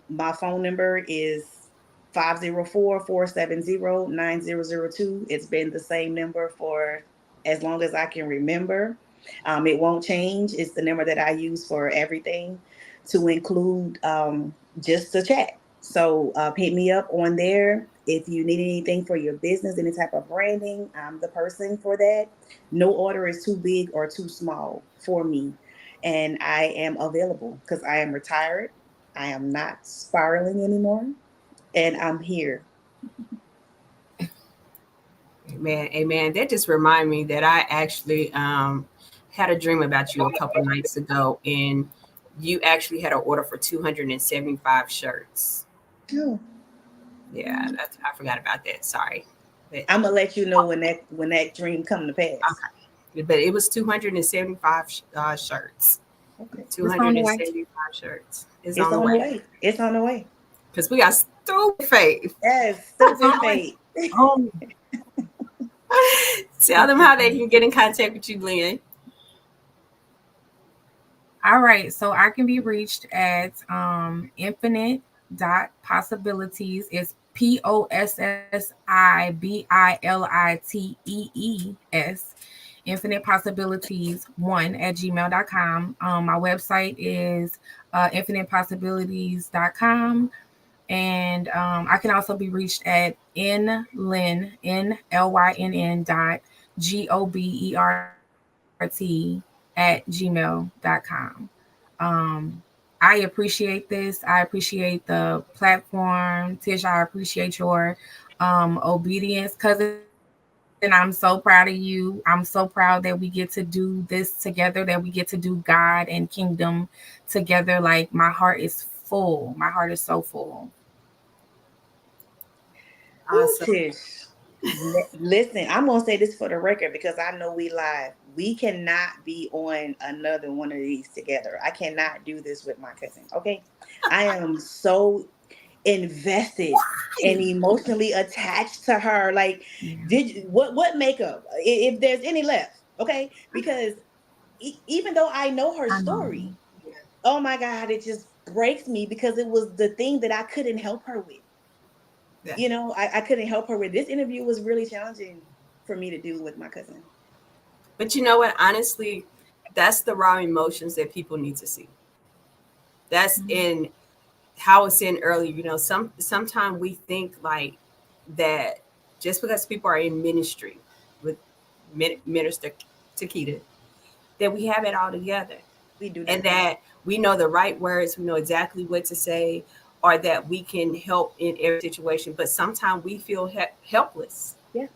My phone number is 504-470-9002. It's been the same number for as long as I can remember. It won't change. It's the number that I use for everything, to include just the chat. So hit me up on there. If you need anything for your business, any type of branding, I'm the person for that. No order is too big or too small for me. And I am available because I am retired. I am not spiraling anymore. And I'm here. Amen. Amen. That just remind me that I actually had a dream about you a couple nights ago, and you actually had an order for 275 shirts. Oh, Yeah, that's, I forgot about that. Sorry. But I'm gonna let you know when that dream come to pass. but it was 275 shirts. Okay. It's on the way. 275 shirts is It's on the on the way way. It's on the way. because we got stupid faith. Yes, It's on stupid the way. fate. Oh, Tell them how they can get in contact with you, Lynn. all right. So I can be reached at infinite dot possibilities. It's POSSIBILITEES, infinite possibilities one at gmail.com. My website is infinitepossibilities.com. And I can also be reached at nlynn dot GOBERT at gmail.com. I appreciate this. I appreciate the platform. Tish, I appreciate your obedience. Cousin, I'm so proud of you. I'm so proud that we get to do this together, that we get to do God and kingdom together. Like, my heart is full. My heart is so full. Ooh, Awesome. Tish. Listen, I'm gonna say this for the record because I know we live. We cannot be on another one of these together. I cannot do this with my cousin. Okay, I am so invested and emotionally attached to her. Like, Yeah. what makeup? If there's any left, okay? Because even though I know her I know. story, oh my God, it just breaks me because it was the thing that I couldn't help her with. Yeah. I couldn't help her with. This interview was really challenging for me to do with my cousin. But you know what? Honestly, that's the raw emotions that people need to see. That's in how I was saying earlier. Sometimes we think like that just because people are in ministry with Minister Takieta, that we have it all together We do and not. that we know the right words, we know exactly what to say, or that we can help in every situation. But sometimes we feel helpless. Yeah.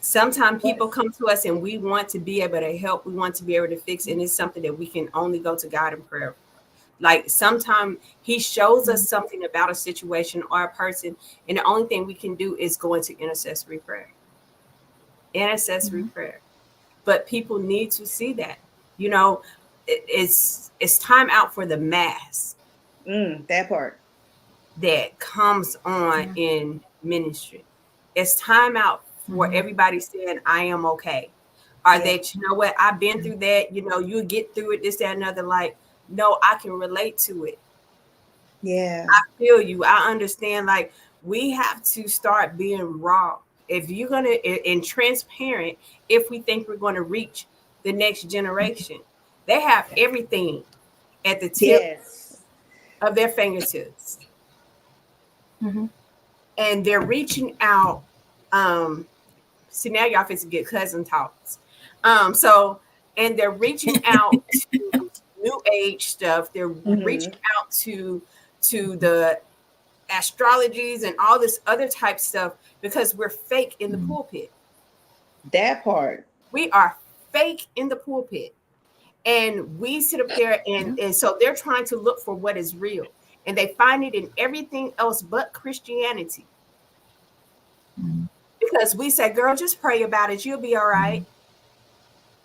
Sometimes people come to us and we want to be able to help, we want to be able to fix, and it's something that we can only go to God in prayer. Like sometimes he shows us something about a situation or a person, and the only thing we can do is go into intercessory prayer. Intercessory prayer. But people need to see that. You know, it's time out for the mass That part. that comes on in ministry. It's time out for everybody saying, I am okay. Or that, you know what, I've been through that, you know, you get through it, this, that, another. Like, no, I can relate to it. Yeah. I feel you. I understand. Like, we have to start being raw. If you're going to, and transparent, if we think we're going to reach the next generation, they have everything at the tip Yes. of their fingertips. Mm-hmm. And they're reaching out. See, now y'all fix to get cousin talks. So, and they're reaching out to new age stuff. They're reaching out to the astrologies and all this other type stuff because we're fake in the pulpit. That part. We are fake in the pulpit. And we sit up there and so they're trying to look for what is real. And they find it in everything else but Christianity. Because we say, girl, just pray about it. You'll be all right.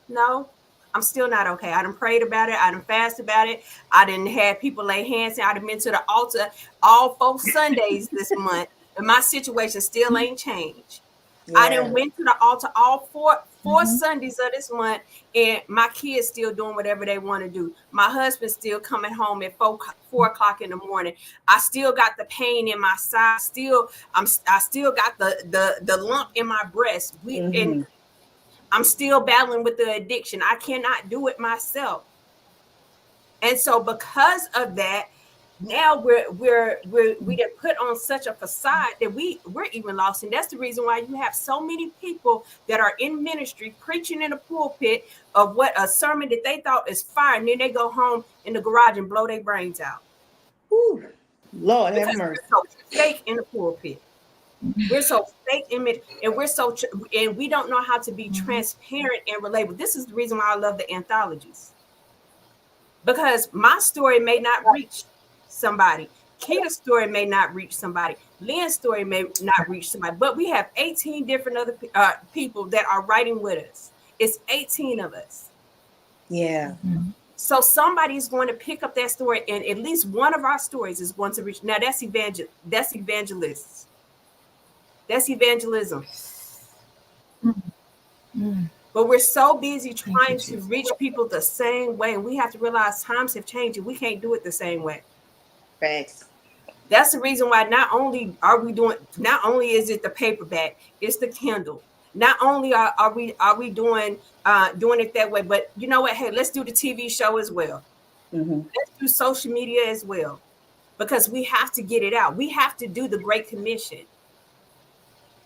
No, I'm still not okay. I done prayed about it. I done fasted about it. I done had people lay hands. I done been to the altar all 4 Sundays this month. And my situation still ain't changed. I done went to the altar all four Sundays of this month, and my kids still doing whatever they want to do. My husband's still coming home at 4 o'clock in the morning. I still got the pain in my side. I still got the lump in my breast. And I'm still battling with the addiction. I cannot do it myself. And so because of that, now we get put on such a facade that we're even lost. And that's the reason why you have so many people that are in ministry preaching in a pulpit of what a sermon that they thought is fire, and then they go home in the garage and blow their brains out. Ooh, Lord have Because mercy. we're so fake in the pulpit. We're so fake image, and and we don't know how to be transparent and relatable. This is the reason why I love the anthologies. Because my story may not reach somebody. Kita's story may not reach somebody. Lynn's story may not reach somebody. But we have 18 different other people that are writing with us. It's 18 of us. Yeah. So somebody's going to pick up that story, and at least one of our stories is going to reach. Now that's evangelists. That's evangelism. But we're so busy trying to reach people the same way. And we have to realize times have changed and we can't do it the same way. Facts. That's the reason why not only is it the paperback, it's the Kindle. Not only are we doing it that way, but you know what? Hey, let's do the TV show as well. Let's do social media as well. Because we have to get it out. We have to do the Great Commission.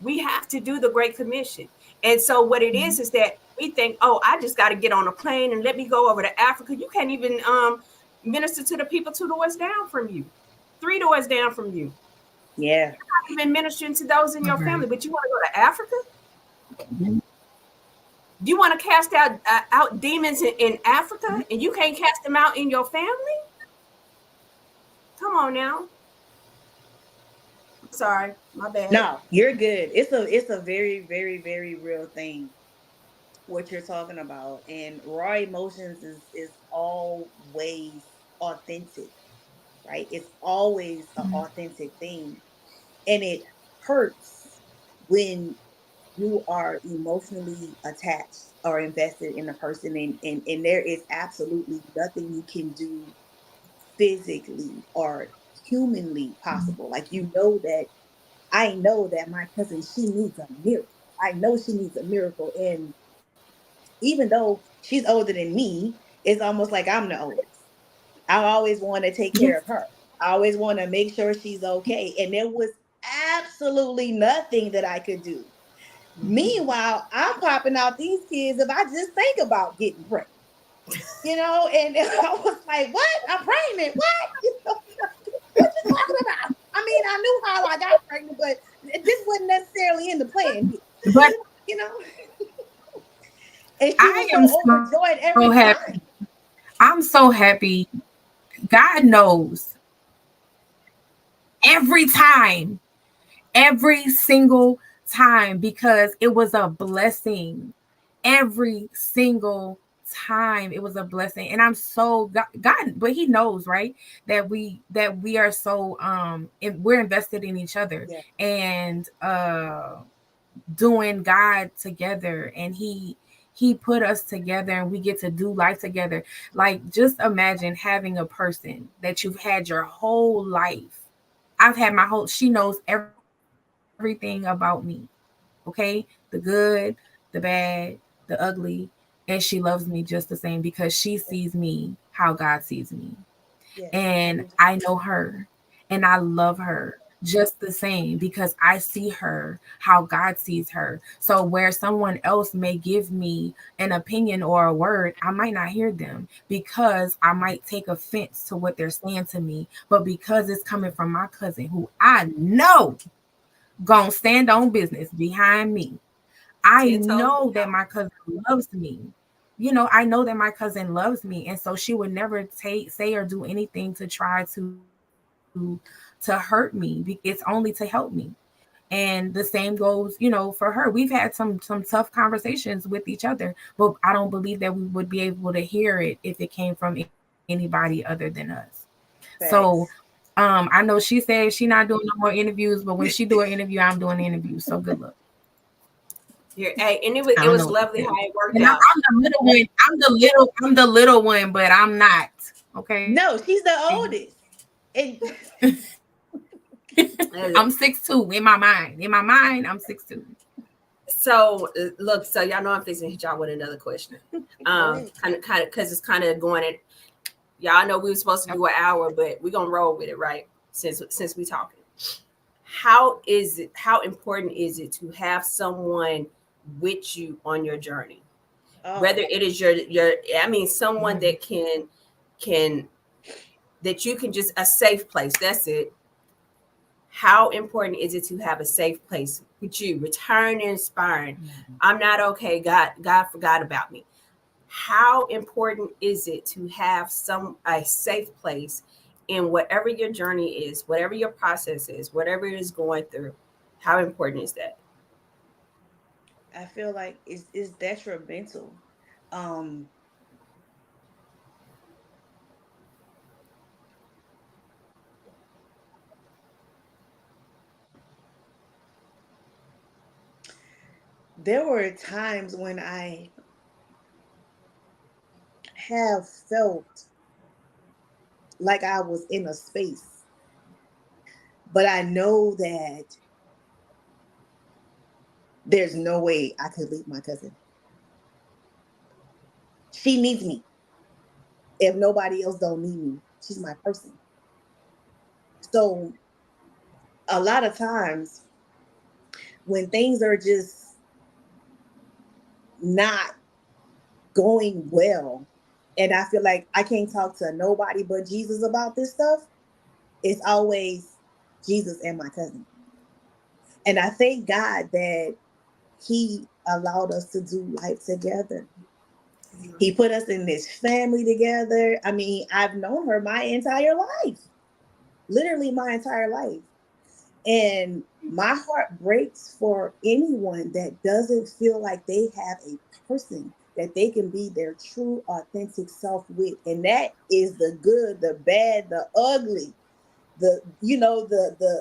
We have to do the Great Commission. And so what it is that we think, oh, I just got to get on a plane and let me go over to Africa. You can't even minister to the people 2 doors down from you, 3 doors down from you. Yeah. You're not even ministering to those in your family, but you want to go to Africa? You want to cast out demons in Africa, and you can't cast them out in your family? Come on now. Sorry, my bad. No, you're good. It's a very, very, very real thing what you're talking about. And raw emotions is always authentic, right? It's always an authentic thing. And it hurts when you are emotionally attached or invested in a person, and there is absolutely nothing you can do physically or humanly possible. Like, I know that my cousin, she needs a miracle. I know she needs a miracle. And even though she's older than me, it's almost like I'm the oldest. I always want to take care of her. I always want to make sure she's okay. And there was absolutely nothing that I could do. Meanwhile, I'm popping out these kids if I just think about getting pregnant. And I was like, what? I'm pregnant? What? What you talking about? I mean, I knew how I got pregnant, but this wasn't necessarily in the plan. But you know, and she I was so am so overjoyed happy. every time. I'm so happy. God knows every time, every single time, because it was a blessing. Every single time it was a blessing. And I'm so God, but he knows, right? That we are so and we're invested in each other, Yeah. and doing God together, and he put us together, and we get to do life together. Like, just imagine having a person that you've had your whole life. I've had my whole, she knows everything about me. Okay? The good, the bad, the ugly, and she loves me just the same because she sees me how God sees me. Yes. And I know her, and I love her just the same because I see her how God sees her. So where someone else may give me an opinion or a word, I might not hear them because I might take offense to what they're saying to me. But because it's coming from my cousin who I know gonna stand on business behind me, I 10 toes know that down. my cousin loves me. I know that my cousin loves me, and so she would never say or do anything to try to hurt me. It's only to help me. And the same goes, for her. We've had some tough conversations with each other, but I don't believe that we would be able to hear it if it came from anybody other than us. So, Facts. I know she said she not doing no more interviews, but when she do an interview, I'm doing an interview. So good luck. Here, hey, and I don't it know was what to tell lovely you. how it worked And out. I'm the little one. I'm the little one, but I'm not. Okay. No, she's the oldest. And I'm 6'2" in my mind. In my mind, I'm 6'2". So look, so y'all know I'm fixing to hit y'all with another question. go ahead. Kind of, because it's kind of going it. Y'all know we were supposed to do an hour, but we're gonna roll with it, right? Since we talking, how important is it to have someone with you on your journey? Oh, Whether it is I mean, someone that can that you can just a safe place. That's it. How important is it to have a safe place with you, return inspiring? I'm not okay. God forgot about me. How important is it to have a safe place in whatever your journey is, whatever your process is, whatever it is going through? How important is that? I feel like it's detrimental. Um, there were times when I have felt like I was in a space, but I know that there's no way I could leave my cousin. She needs me. If nobody else don't need me, she's my person. So a lot of times when things are just not going well, and I feel like I can't talk to nobody but Jesus about this stuff, it's always Jesus and my cousin. And I thank God that He allowed us to do life together. He put us in this family together. I mean, I've known her my entire life, literally my entire life. And my heart breaks for anyone that doesn't feel like they have a person that they can be their true, authentic self with. And that is the good, the bad, the ugly, the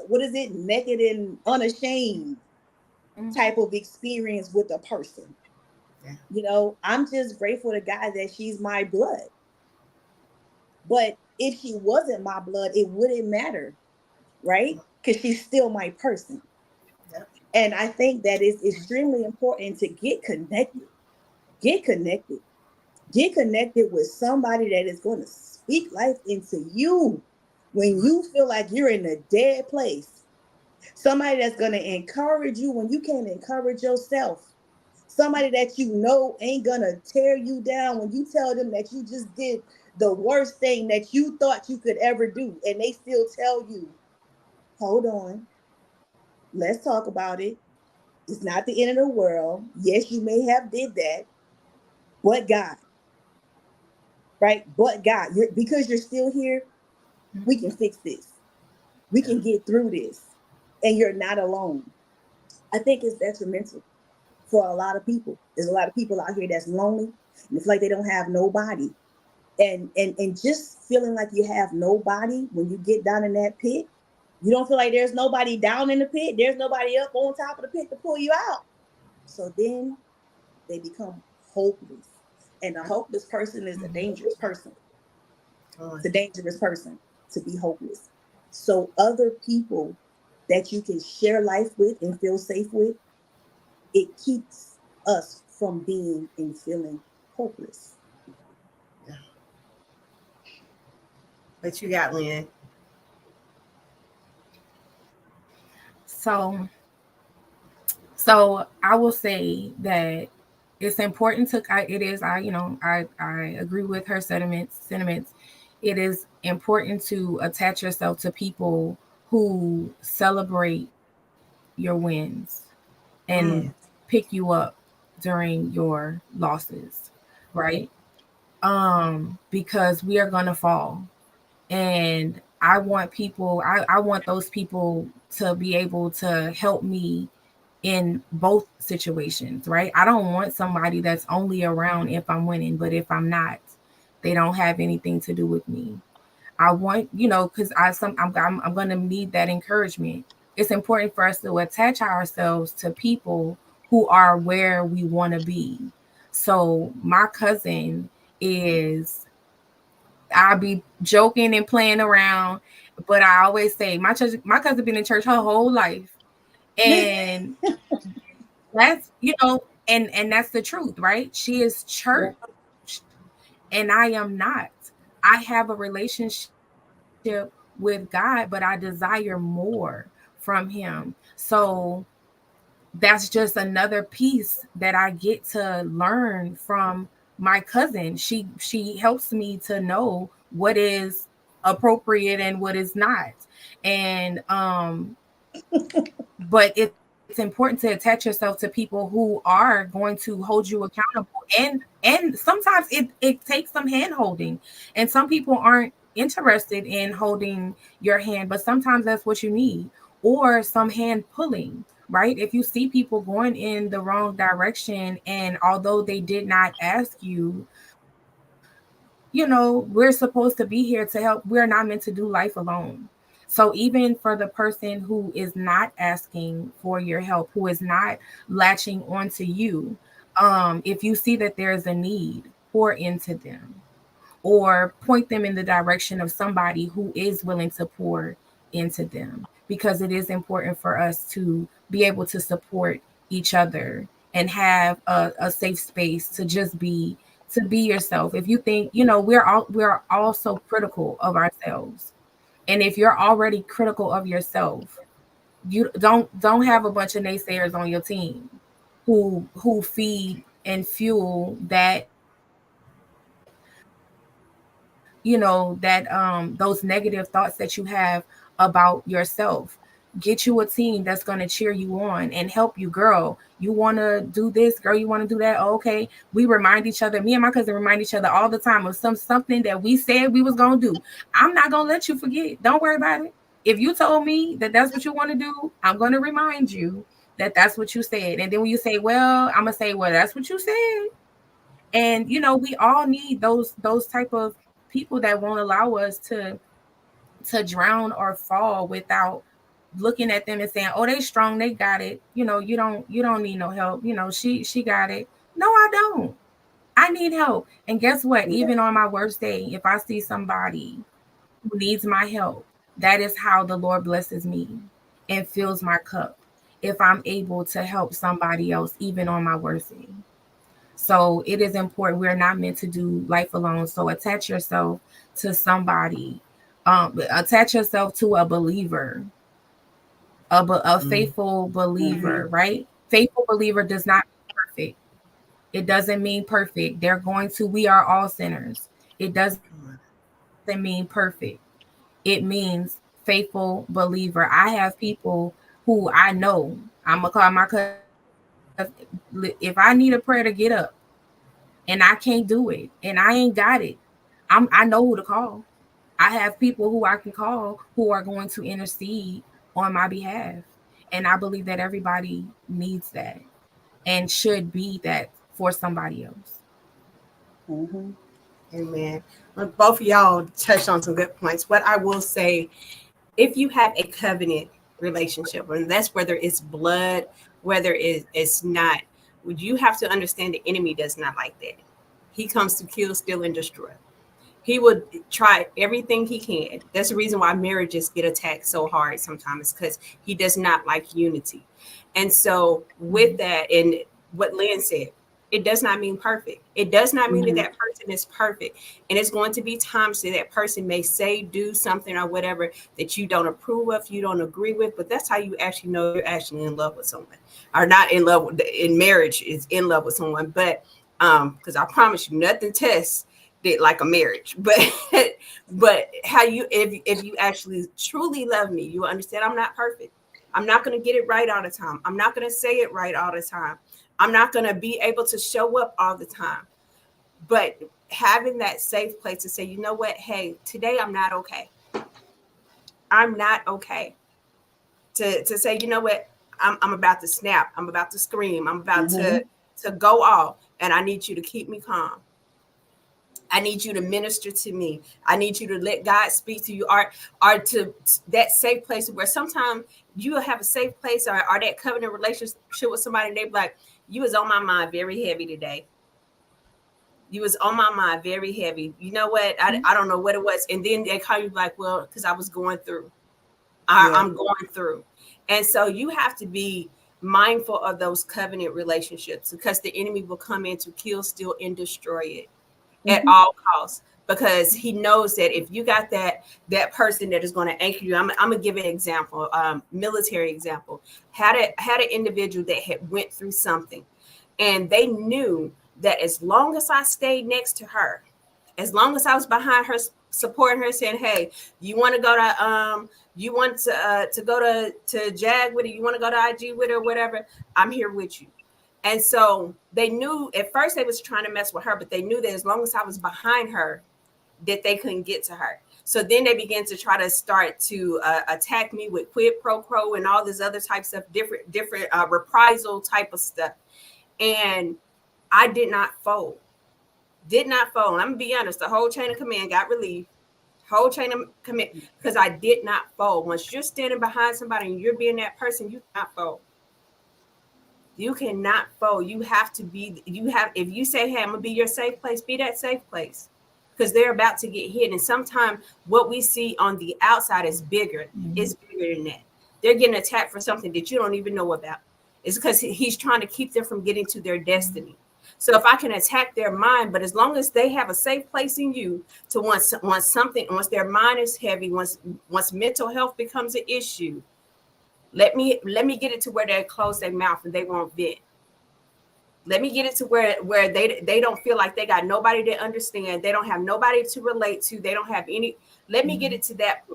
what is it, naked and unashamed type of experience with a person. I'm just grateful to God that she's my blood. But if she wasn't my blood, it wouldn't matter, right? Because she's still my person. And I think that it's extremely important to get connected, get connected with somebody that is going to speak life into you when you feel like you're in a dead place. Somebody that's going to encourage you when you can't encourage yourself. Somebody that you know ain't going to tear you down when you tell them that you just did the worst thing that you thought you could ever do. And they still tell you, hold on, let's talk about it. It's not the end of the world. Yes, you may have did that, but God, right? But God, because you're still here, we can fix this. We Yeah. can get through this, and you're not alone. I think it's detrimental for a lot of people. There's a lot of people out here that's lonely and it's like they don't have nobody. And just feeling like you have nobody when you get down in that pit, you don't feel like there's nobody down in the pit. There's nobody up on top of the pit to pull you out. So then they become hopeless. And a hopeless person is a dangerous person. Oh, It's a dangerous person to be hopeless. So other people that you can share life with and feel safe with, it keeps us from being and feeling hopeless. yeah. But you got Lynn. So, so I will say that it's important to it is I agree with her sentiments. It is important to attach yourself to people who celebrate your wins and Mm. pick you up during your losses, right? Because we are gonna fall. And I want those people to be able to help me in both situations, right? I don't want somebody that's only around if I'm winning, but if I'm not, they don't have anything to do with me. I want, because I'm going to need that encouragement. It's important for us to attach ourselves to people who are where we want to be. So my cousin is, I'll be joking and playing around, but I always say my cousin been in church her whole life, and that's and that's the truth, right? She is church, and I am not. I have a relationship with God, but I desire more from him. So that's just another piece that I get to learn from my cousin. She helps me to know what is appropriate and what is not. And but it's important to attach yourself to people who are going to hold you accountable, and sometimes it takes some hand holding, and some people aren't interested in holding your hand, but sometimes that's what you need, or some hand pulling, right? If you see people going in the wrong direction, and although they did not ask you, we're supposed to be here to help. We're not meant to do life alone. So even for the person who is not asking for your help, who is not latching onto you, if you see that there's a need, pour into them or point them in the direction of somebody who is willing to pour into them, because it is important for us to be able to support each other and have a safe space to be yourself. If you think, we're all so critical of ourselves, and if you're already critical of yourself, you don't have a bunch of naysayers on your team who feed and fuel those negative thoughts that you have about yourself. Get you a team that's going to cheer you on and help you. Girl, you want to do this, girl, you want to do that. Oh, okay, we remind each other, me and my cousin remind each other all the time of something that we said we was going to do. I'm not going to let you forget. Don't worry about it. If you told me that that's what you want to do, I'm going to remind you that that's what you said. And then when you say, well, I'm going to say, well, that's what you said. And we all need those type of people that won't allow us to drown or fall without looking at them and saying, oh, they strong, they got it. You don't need no help. She got it. No, I don't. I need help. And guess what? Yeah. Even on my worst day, if I see somebody who needs my help, that is how the Lord blesses me and fills my cup, if I'm able to help somebody else even on my worst day. So it is important. We're not meant to do life alone. So attach yourself to somebody. Attach yourself to a believer, a Mm. faithful Mm-hmm. believer, right? Faithful believer does not mean perfect. It doesn't mean perfect. We are all sinners. It doesn't mean perfect. It means faithful believer. I have people who I know. I'm gonna call my cousin Norma. If, if I need a prayer to get up and I can't do it and I ain't got it, I know who to call. I have people who I can call who are going to intercede on my behalf. And I believe that everybody needs that and should be that for somebody else. Mm-hmm. Amen. Well, both of y'all touched on some good points. What I will say, if you have a covenant relationship, and that's whether it's blood, whether it's not, you have to understand the enemy does not like that. He comes to kill, steal, and destroy. He would try everything he can. That's the reason why marriages get attacked so hard sometimes, because he does not like unity. And so, with that, and what Lynn said, it does not mean perfect. It does not mean that Mm-hmm. that person is perfect. And it's going to be times that that person may say, do something or whatever that you don't approve of, you don't agree with. But that's how you actually know you're actually in love with someone, or not in love with, in marriage is in love with someone. But because I promise you, nothing tests it like a marriage. But how you, if you actually truly love me, you understand I'm not perfect. I'm not going to get it right all the time. I'm not going to say it right all the time. I'm not going to be able to show up all the time. But having that safe place to say, you know what, hey, today I'm not okay. I'm not okay. To say, you know what, I'm about to snap. I'm about to scream. I'm about Mm-hmm. to go off, and I need you to keep me calm. I need you to minister to me. I need you to let God speak to you, or to that safe place where sometimes you will have a safe place, or that covenant relationship with somebody, and they be like, you was on my mind very heavy today. You was on my mind very heavy. You know what? I don't know what it was. And then they call you like, well, because I was going through. Yeah. I'm going through. And so you have to be mindful of those covenant relationships, because the enemy will come in to kill, steal, and destroy it at Mm-hmm. all costs, because he knows that if you got that person that is going to anchor you. I'm gonna give an example, military example. Had an individual that had went through something, and they knew that as long as I stayed next to her, as long as I was behind her, supporting her, saying, hey, you want to go to you want to go to Jag with her, you want to go to IG with her, whatever, I'm here with you. And so they knew at first they was trying to mess with her, but they knew that as long as I was behind her, that they couldn't get to her. So then they began to try to start to attack me with quid pro quo and all this other types of different reprisal type of stuff. And I did not fold. Did not fold. I'm gonna be honest. The whole chain of command got relieved. Whole chain of command, because I did not fold. Once you're standing behind somebody and you're being that person, you cannot fold. You cannot fold. You have to be, you have, if you say, hey, I'm gonna be your safe place, be that safe place. Because they're about to get hit. And sometimes what we see on the outside is bigger. Mm-hmm. It's bigger than that. They're getting attacked for something that you don't even know about. It's because he's trying to keep them from getting to their destiny. So if I can attack their mind, but as long as they have a safe place in you, to once their mind is heavy, once mental health becomes an issue, let me get it to where they close their mouth and they won't vent. Let me get it to where they don't feel like they got nobody to understand. They don't have nobody to relate to. They don't have any. Let me get it to that.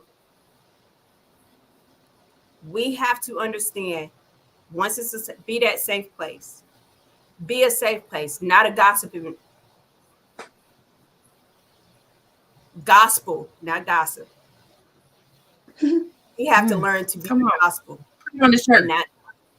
We have to understand, once be that safe place. Be a safe place, not a gospel, not gossip. We have to learn to be Come on, gospel put it on the and shirt. not.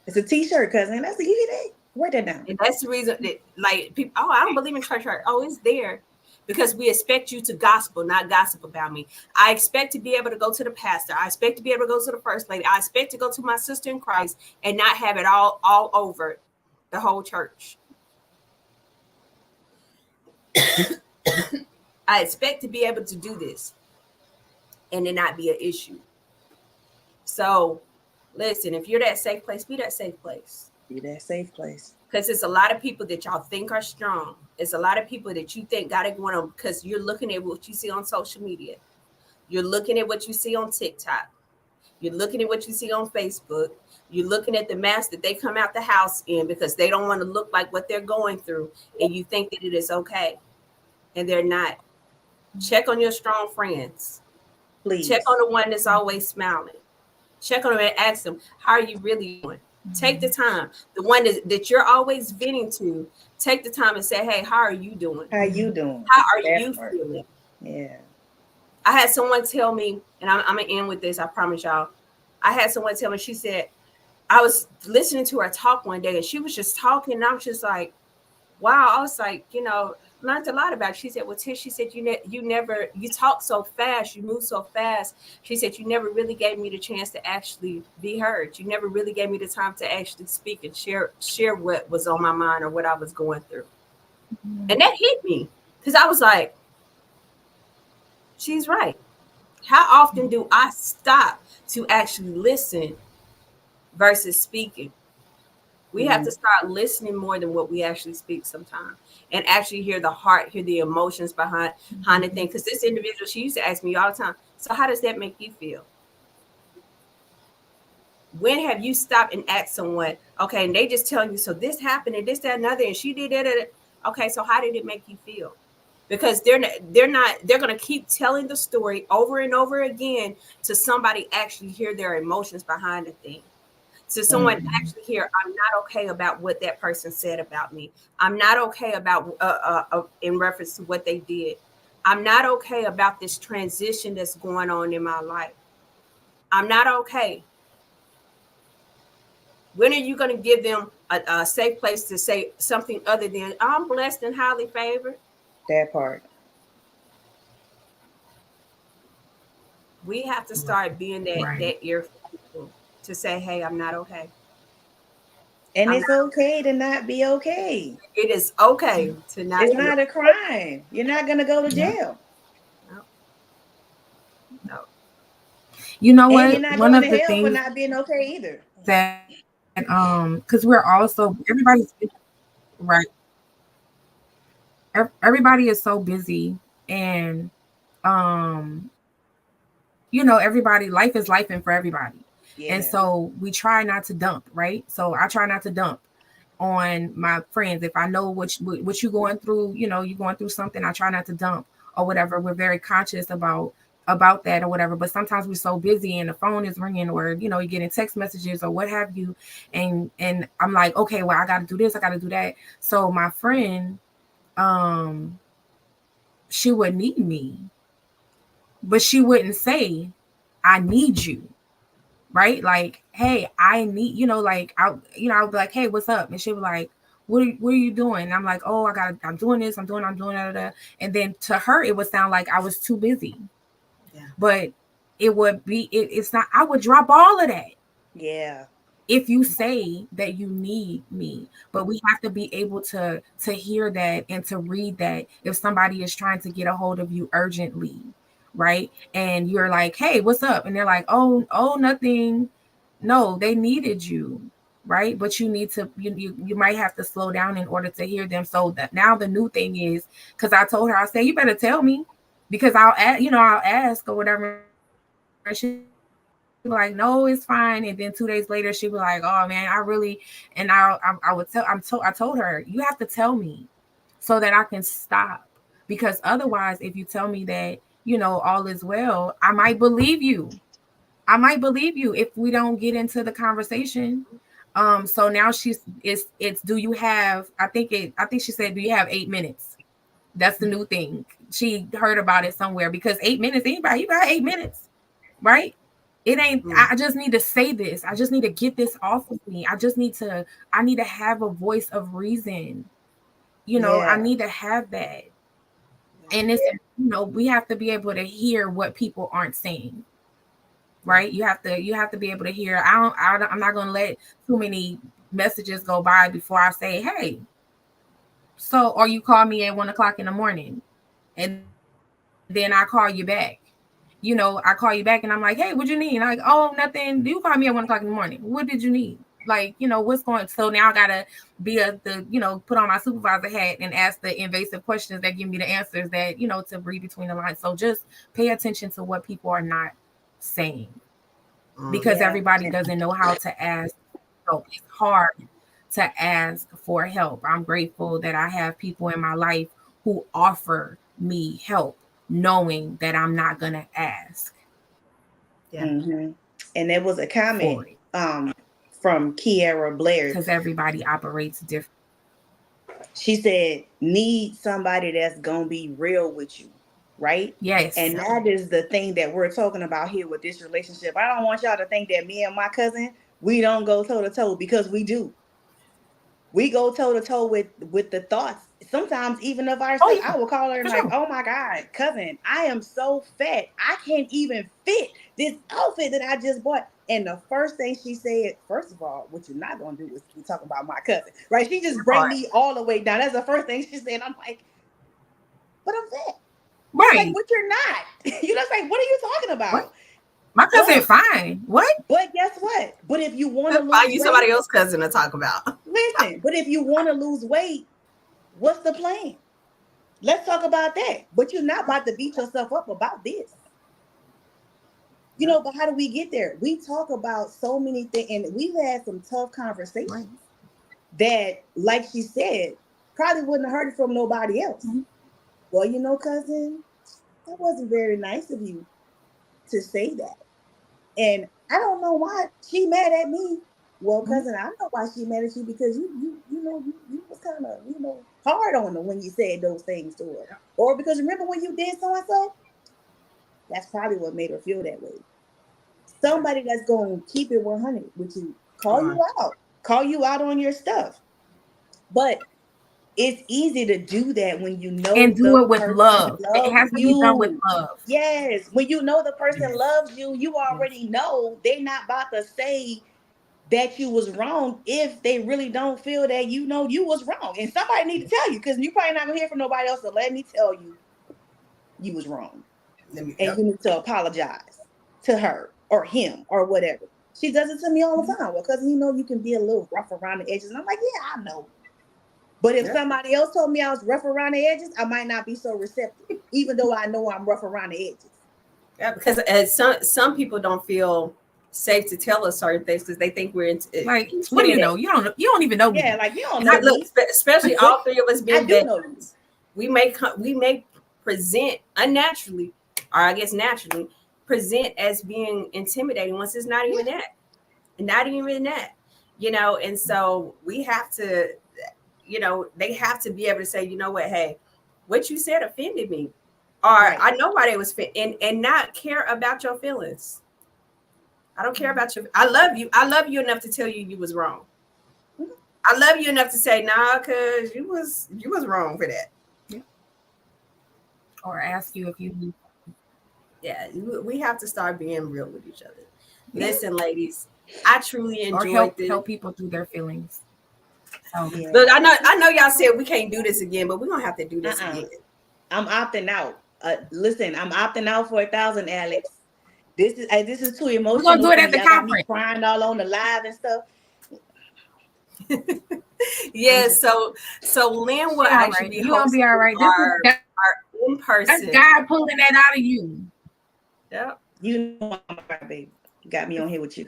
It's a T-shirt, cousin. That's a you hear that? Write that down. And that's the reason that, like, people, oh, I don't believe in church hurt. Oh, it's there because we expect you to gospel, not gossip about me. I expect to be able to go to the pastor. I expect to be able to go to the first lady. I expect to go to my sister in Christ and not have it all over the whole church. I expect to be able to do this and it not be an issue. So, listen, if you're that safe place, be that safe place. Be that safe place. Because it's a lot of people that y'all think are strong. It's a lot of people that you think got it going on because you're looking at what you see on social media. You're looking at what you see on TikTok. You're looking at what you see on Facebook. You're looking at the mask that they come out the house in because they don't want to look like what they're going through. And you think that it is okay. And they're not. Check on your strong friends. Check Please. on the one that's always smiling. Check on them and ask them, how are you really doing? Take the time. The one that you're always venting to, take the time and say, hey, how are you doing? How you doing? How are That you part. feeling? Yeah. I had someone tell me, and I'm going to end with this, I promise y'all. I had someone tell me, she said, I was listening to her talk one day and she was just talking. And I was just like, wow. I was like, learned a lot about it. She said, well, Tish, she said, you talk so fast, you move so fast. She said, you never really gave me the chance to actually be heard. You never really gave me the time to actually speak and share what was on my mind or what I was going through. And that hit me because I was like, she's right. How often do I stop to actually listen versus speaking? We have to start listening more than what we actually speak sometimes, and actually hear the heart, hear the emotions behind the thing. Because this individual, she used to ask me all the time, so how does that make you feel? When have you stopped and asked someone, okay, and they just tell you, so this happened and this, that, another, and she did it. Okay, so how did it make you feel? Because they're gonna keep telling the story over and over again to somebody actually hear their emotions behind the thing. To someone actually hear, I'm not okay about what that person said about me. I'm not okay about in reference to what they did. I'm not okay about this transition that's going on in my life. I'm not okay. When are you going to give them a safe place to say something other than I'm blessed and highly favored? That part. We have to start being Right. that ear for people to say, hey, I'm not okay. And I'm it's not. okay to not be okay. It is okay to not It's be. not a crime. You're not gonna go to Yeah. jail. No, no. You know And you're what? not One going to of the hell for things not being okay either. that because we're also everybody's right. Everybody is so busy, and um everybody, life is life and for everybody. And Yeah. so we try not to dump, right? So I try not to dump on my friends. If I know what you're going through, you're going through something, I try not to dump or whatever. We're very conscious about that or whatever. But sometimes we're so busy and the phone is ringing, or you're getting text messages or what have you, and I'm like, okay, well, I got to do this, I got to do that. So my friend, um she would need me, but she wouldn't say, I need you, right? Like, hey, I need, like I would be like, hey, what's up? And she was like, what are you doing? And I'm like, oh, I'm doing this, I'm doing that. And then to her, it would sound like I was too busy. Yeah. But it would be, it's not, I would drop all of that Yeah. if you say that you need me. But we have to be able to hear that and to read that if somebody is trying to get a hold of you urgently, right? And you're like, hey, what's up? And they're like, oh, nothing. No, they needed you, right? But you need to, you might have to slow down in order to hear them. So that now the new thing is, because I told her, I said, you better tell me, because I'll ask or whatever. And she be like, no, it's fine. And then 2 days later, she be like, oh man, I really, and I would tell, I told her, you have to tell me so that I can stop. Because otherwise, if you tell me that, all is well, I might believe you. If we don't get into the conversation. So now it's do you have, I think she said, do you have 8 minutes? That's the new thing. She heard about it somewhere, because 8 minutes, anybody, you got 8 minutes, right? It ain't, Mm. I just need to say this. I just need to get this off of me. I need to have a voice of reason. I Yeah. need to have that. Yeah. And it's, we have to be able to hear what people aren't saying, Yeah. right? You have to be able to hear. I'm not going to let too many messages go by before I say, hey, so, or you call me at 1 o'clock in the morning, and then I call you back. I call you back and I'm like, hey, what you need? Like, oh, nothing. You call me at 1 o'clock in the morning. What did you need? Like, what's going? So now I gotta be put on my supervisor hat and ask the invasive questions that give me the answers that, to read between the lines. So just pay attention to what people are not saying, Mm. because Yeah. everybody doesn't know how to ask help. It's hard to ask for help. I'm grateful that I have people in my life who offer me help, knowing that I'm not going to ask Yeah. hmm And there was a for comment it. from Kiara Blair. Because everybody operates different. She said, need somebody that's going to be real with you, right? Yes. And that is the thing that we're talking about here with this relationship. I don't want y'all to think that me and my cousin, we don't go toe to toe, because we do. We go toe to toe with the thoughts, sometimes even of ourselves. yeah. I will call her and For like, sure. oh my God, cousin, I am so fat. I can't even fit this outfit that I just bought. And the first thing she said, first of all, what you're not going to do is be talking about my cousin, right? She just bring me all the way down. That's the first thing she said. I'm like, but I'm fat. Right. Like, what you're not. You're just like, what are you talking about? What? My cousin fine. What? But guess what? But if you want to lose Find you weight, somebody else's cousin to talk about. listen, but if you want to lose weight, what's the plan? Let's talk about that. But you're not about to beat yourself up about this. You know, but how do we get there? We talk about so many things, and we've had some tough conversations that, like she said, probably wouldn't have heard it from nobody else. Mm-hmm. Well, you know, cousin, that wasn't very nice of you to say that. And I don't know why she mad at me. Well, cousin, I know why she mad at you, because you was kind of, hard on her when you said those things to her. Or because remember when you did so and so? That's probably what made her feel that way. Somebody that's going to keep it 100 with you, call you out on your stuff. But it's easy to do that when you know, and do it with love. It has to be done with love. Yes, when you know the person loves you, you already know they're not about to say that you was wrong if they really don't feel that you was wrong. And somebody need to tell you, because you're probably not gonna hear from nobody else. So let me tell you, you was wrong, and you need to apologize to her or him or whatever. She does it to me all the time. Well, because you can be a little rough around the edges, and I'm like, yeah, I know. But if somebody else told me I was rough around the edges, I might not be so receptive, even though I know I'm rough around the edges. Yeah, because some people don't feel safe to tell us certain things because they think we're like, what do you know? You don't even know me. Yeah, like you don't know. Look, especially all three of us being veterans, we may present unnaturally, or I guess naturally, present as being intimidating once it's not even that. Not even that. And so we have to, they have to be able to say, you know what, hey, what you said offended me. Or I know why they was fit, and not care about your feelings. I don't care about you. I love you. I love you enough to tell you was wrong. I love you enough to say, nah, because you was wrong for that. Yeah. Or ask you if you need. Yeah, we have to start being real with each other. Yeah. Listen, ladies, I truly enjoyed this. Help people through their feelings. Look, I know y'all said we can't do this again, but we're gonna have to do this again. I'm opting out. Listen, I'm opting out for 1,000, Alex. This is too emotional. We're gonna do it at the conference. Crying all on the live and stuff. Yes, so Lynn will actually be hosting all right. our in-person. That's God pulling that out of you. Yep. You know, baby, got me on here with you.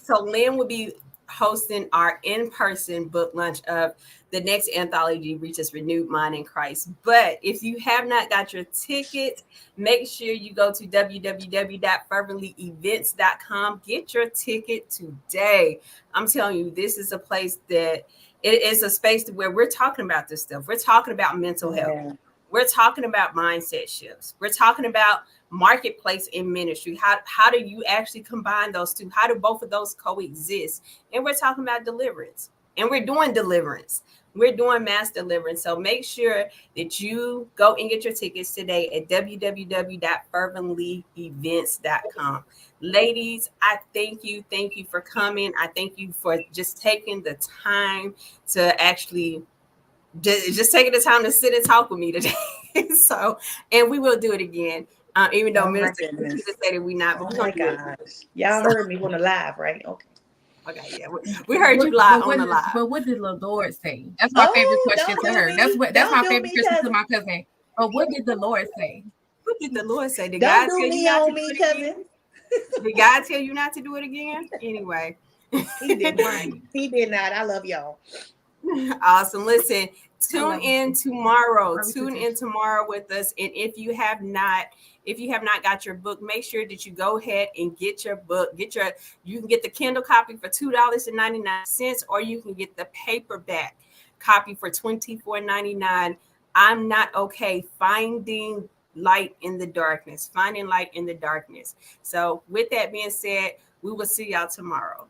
So Lynn will be hosting our in-person book lunch of the next anthology, Reaches Renewed Mind in Christ. But if you have not got your ticket, make sure you go to www.ferventlyevents.com. Get your ticket today. I'm telling you, this is a place that it is a space where we're talking about this stuff. We're talking about mental health. We're talking about mindset shifts. We're talking about marketplace in ministry. How do you actually combine those two? How do both of those coexist? And we're talking about deliverance. And we're doing deliverance. We're doing mass deliverance. So make sure that you go and get your tickets today at www.ferventlyevents.com. Ladies, I thank you. Thank you for coming. I thank you for just taking the time to actually just taking the time to sit and talk with me today. So, and we will do it again. Even though Minister Takieta said that we not, but we're gonna do it. Y'all heard me on the live, right? Okay, yeah, we heard you live on the live. But what did the Lord say? That's my favorite question to her. That's my favorite question to my cousin. But what did the Lord say? What did the Lord say? Did God tell you not to do it again? Did God tell you not to do it again? Anyway, He did not. He did not. I love y'all. Awesome. Listen, tune in tomorrow with us. And if you have not If you have not got your book, make sure that you go ahead and get your book. You can get the Kindle copy for $2.99, or you can get the paperback copy for $24.99. I'm Not Okay, Finding Light in the Darkness. Finding Light in the Darkness. So with that being said, we will see y'all tomorrow.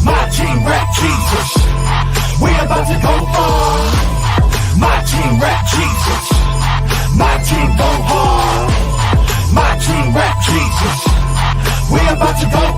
My team rap Jesus. We about to go far. My team rap Jesus. My team go hard. My team rap Jesus. We about to go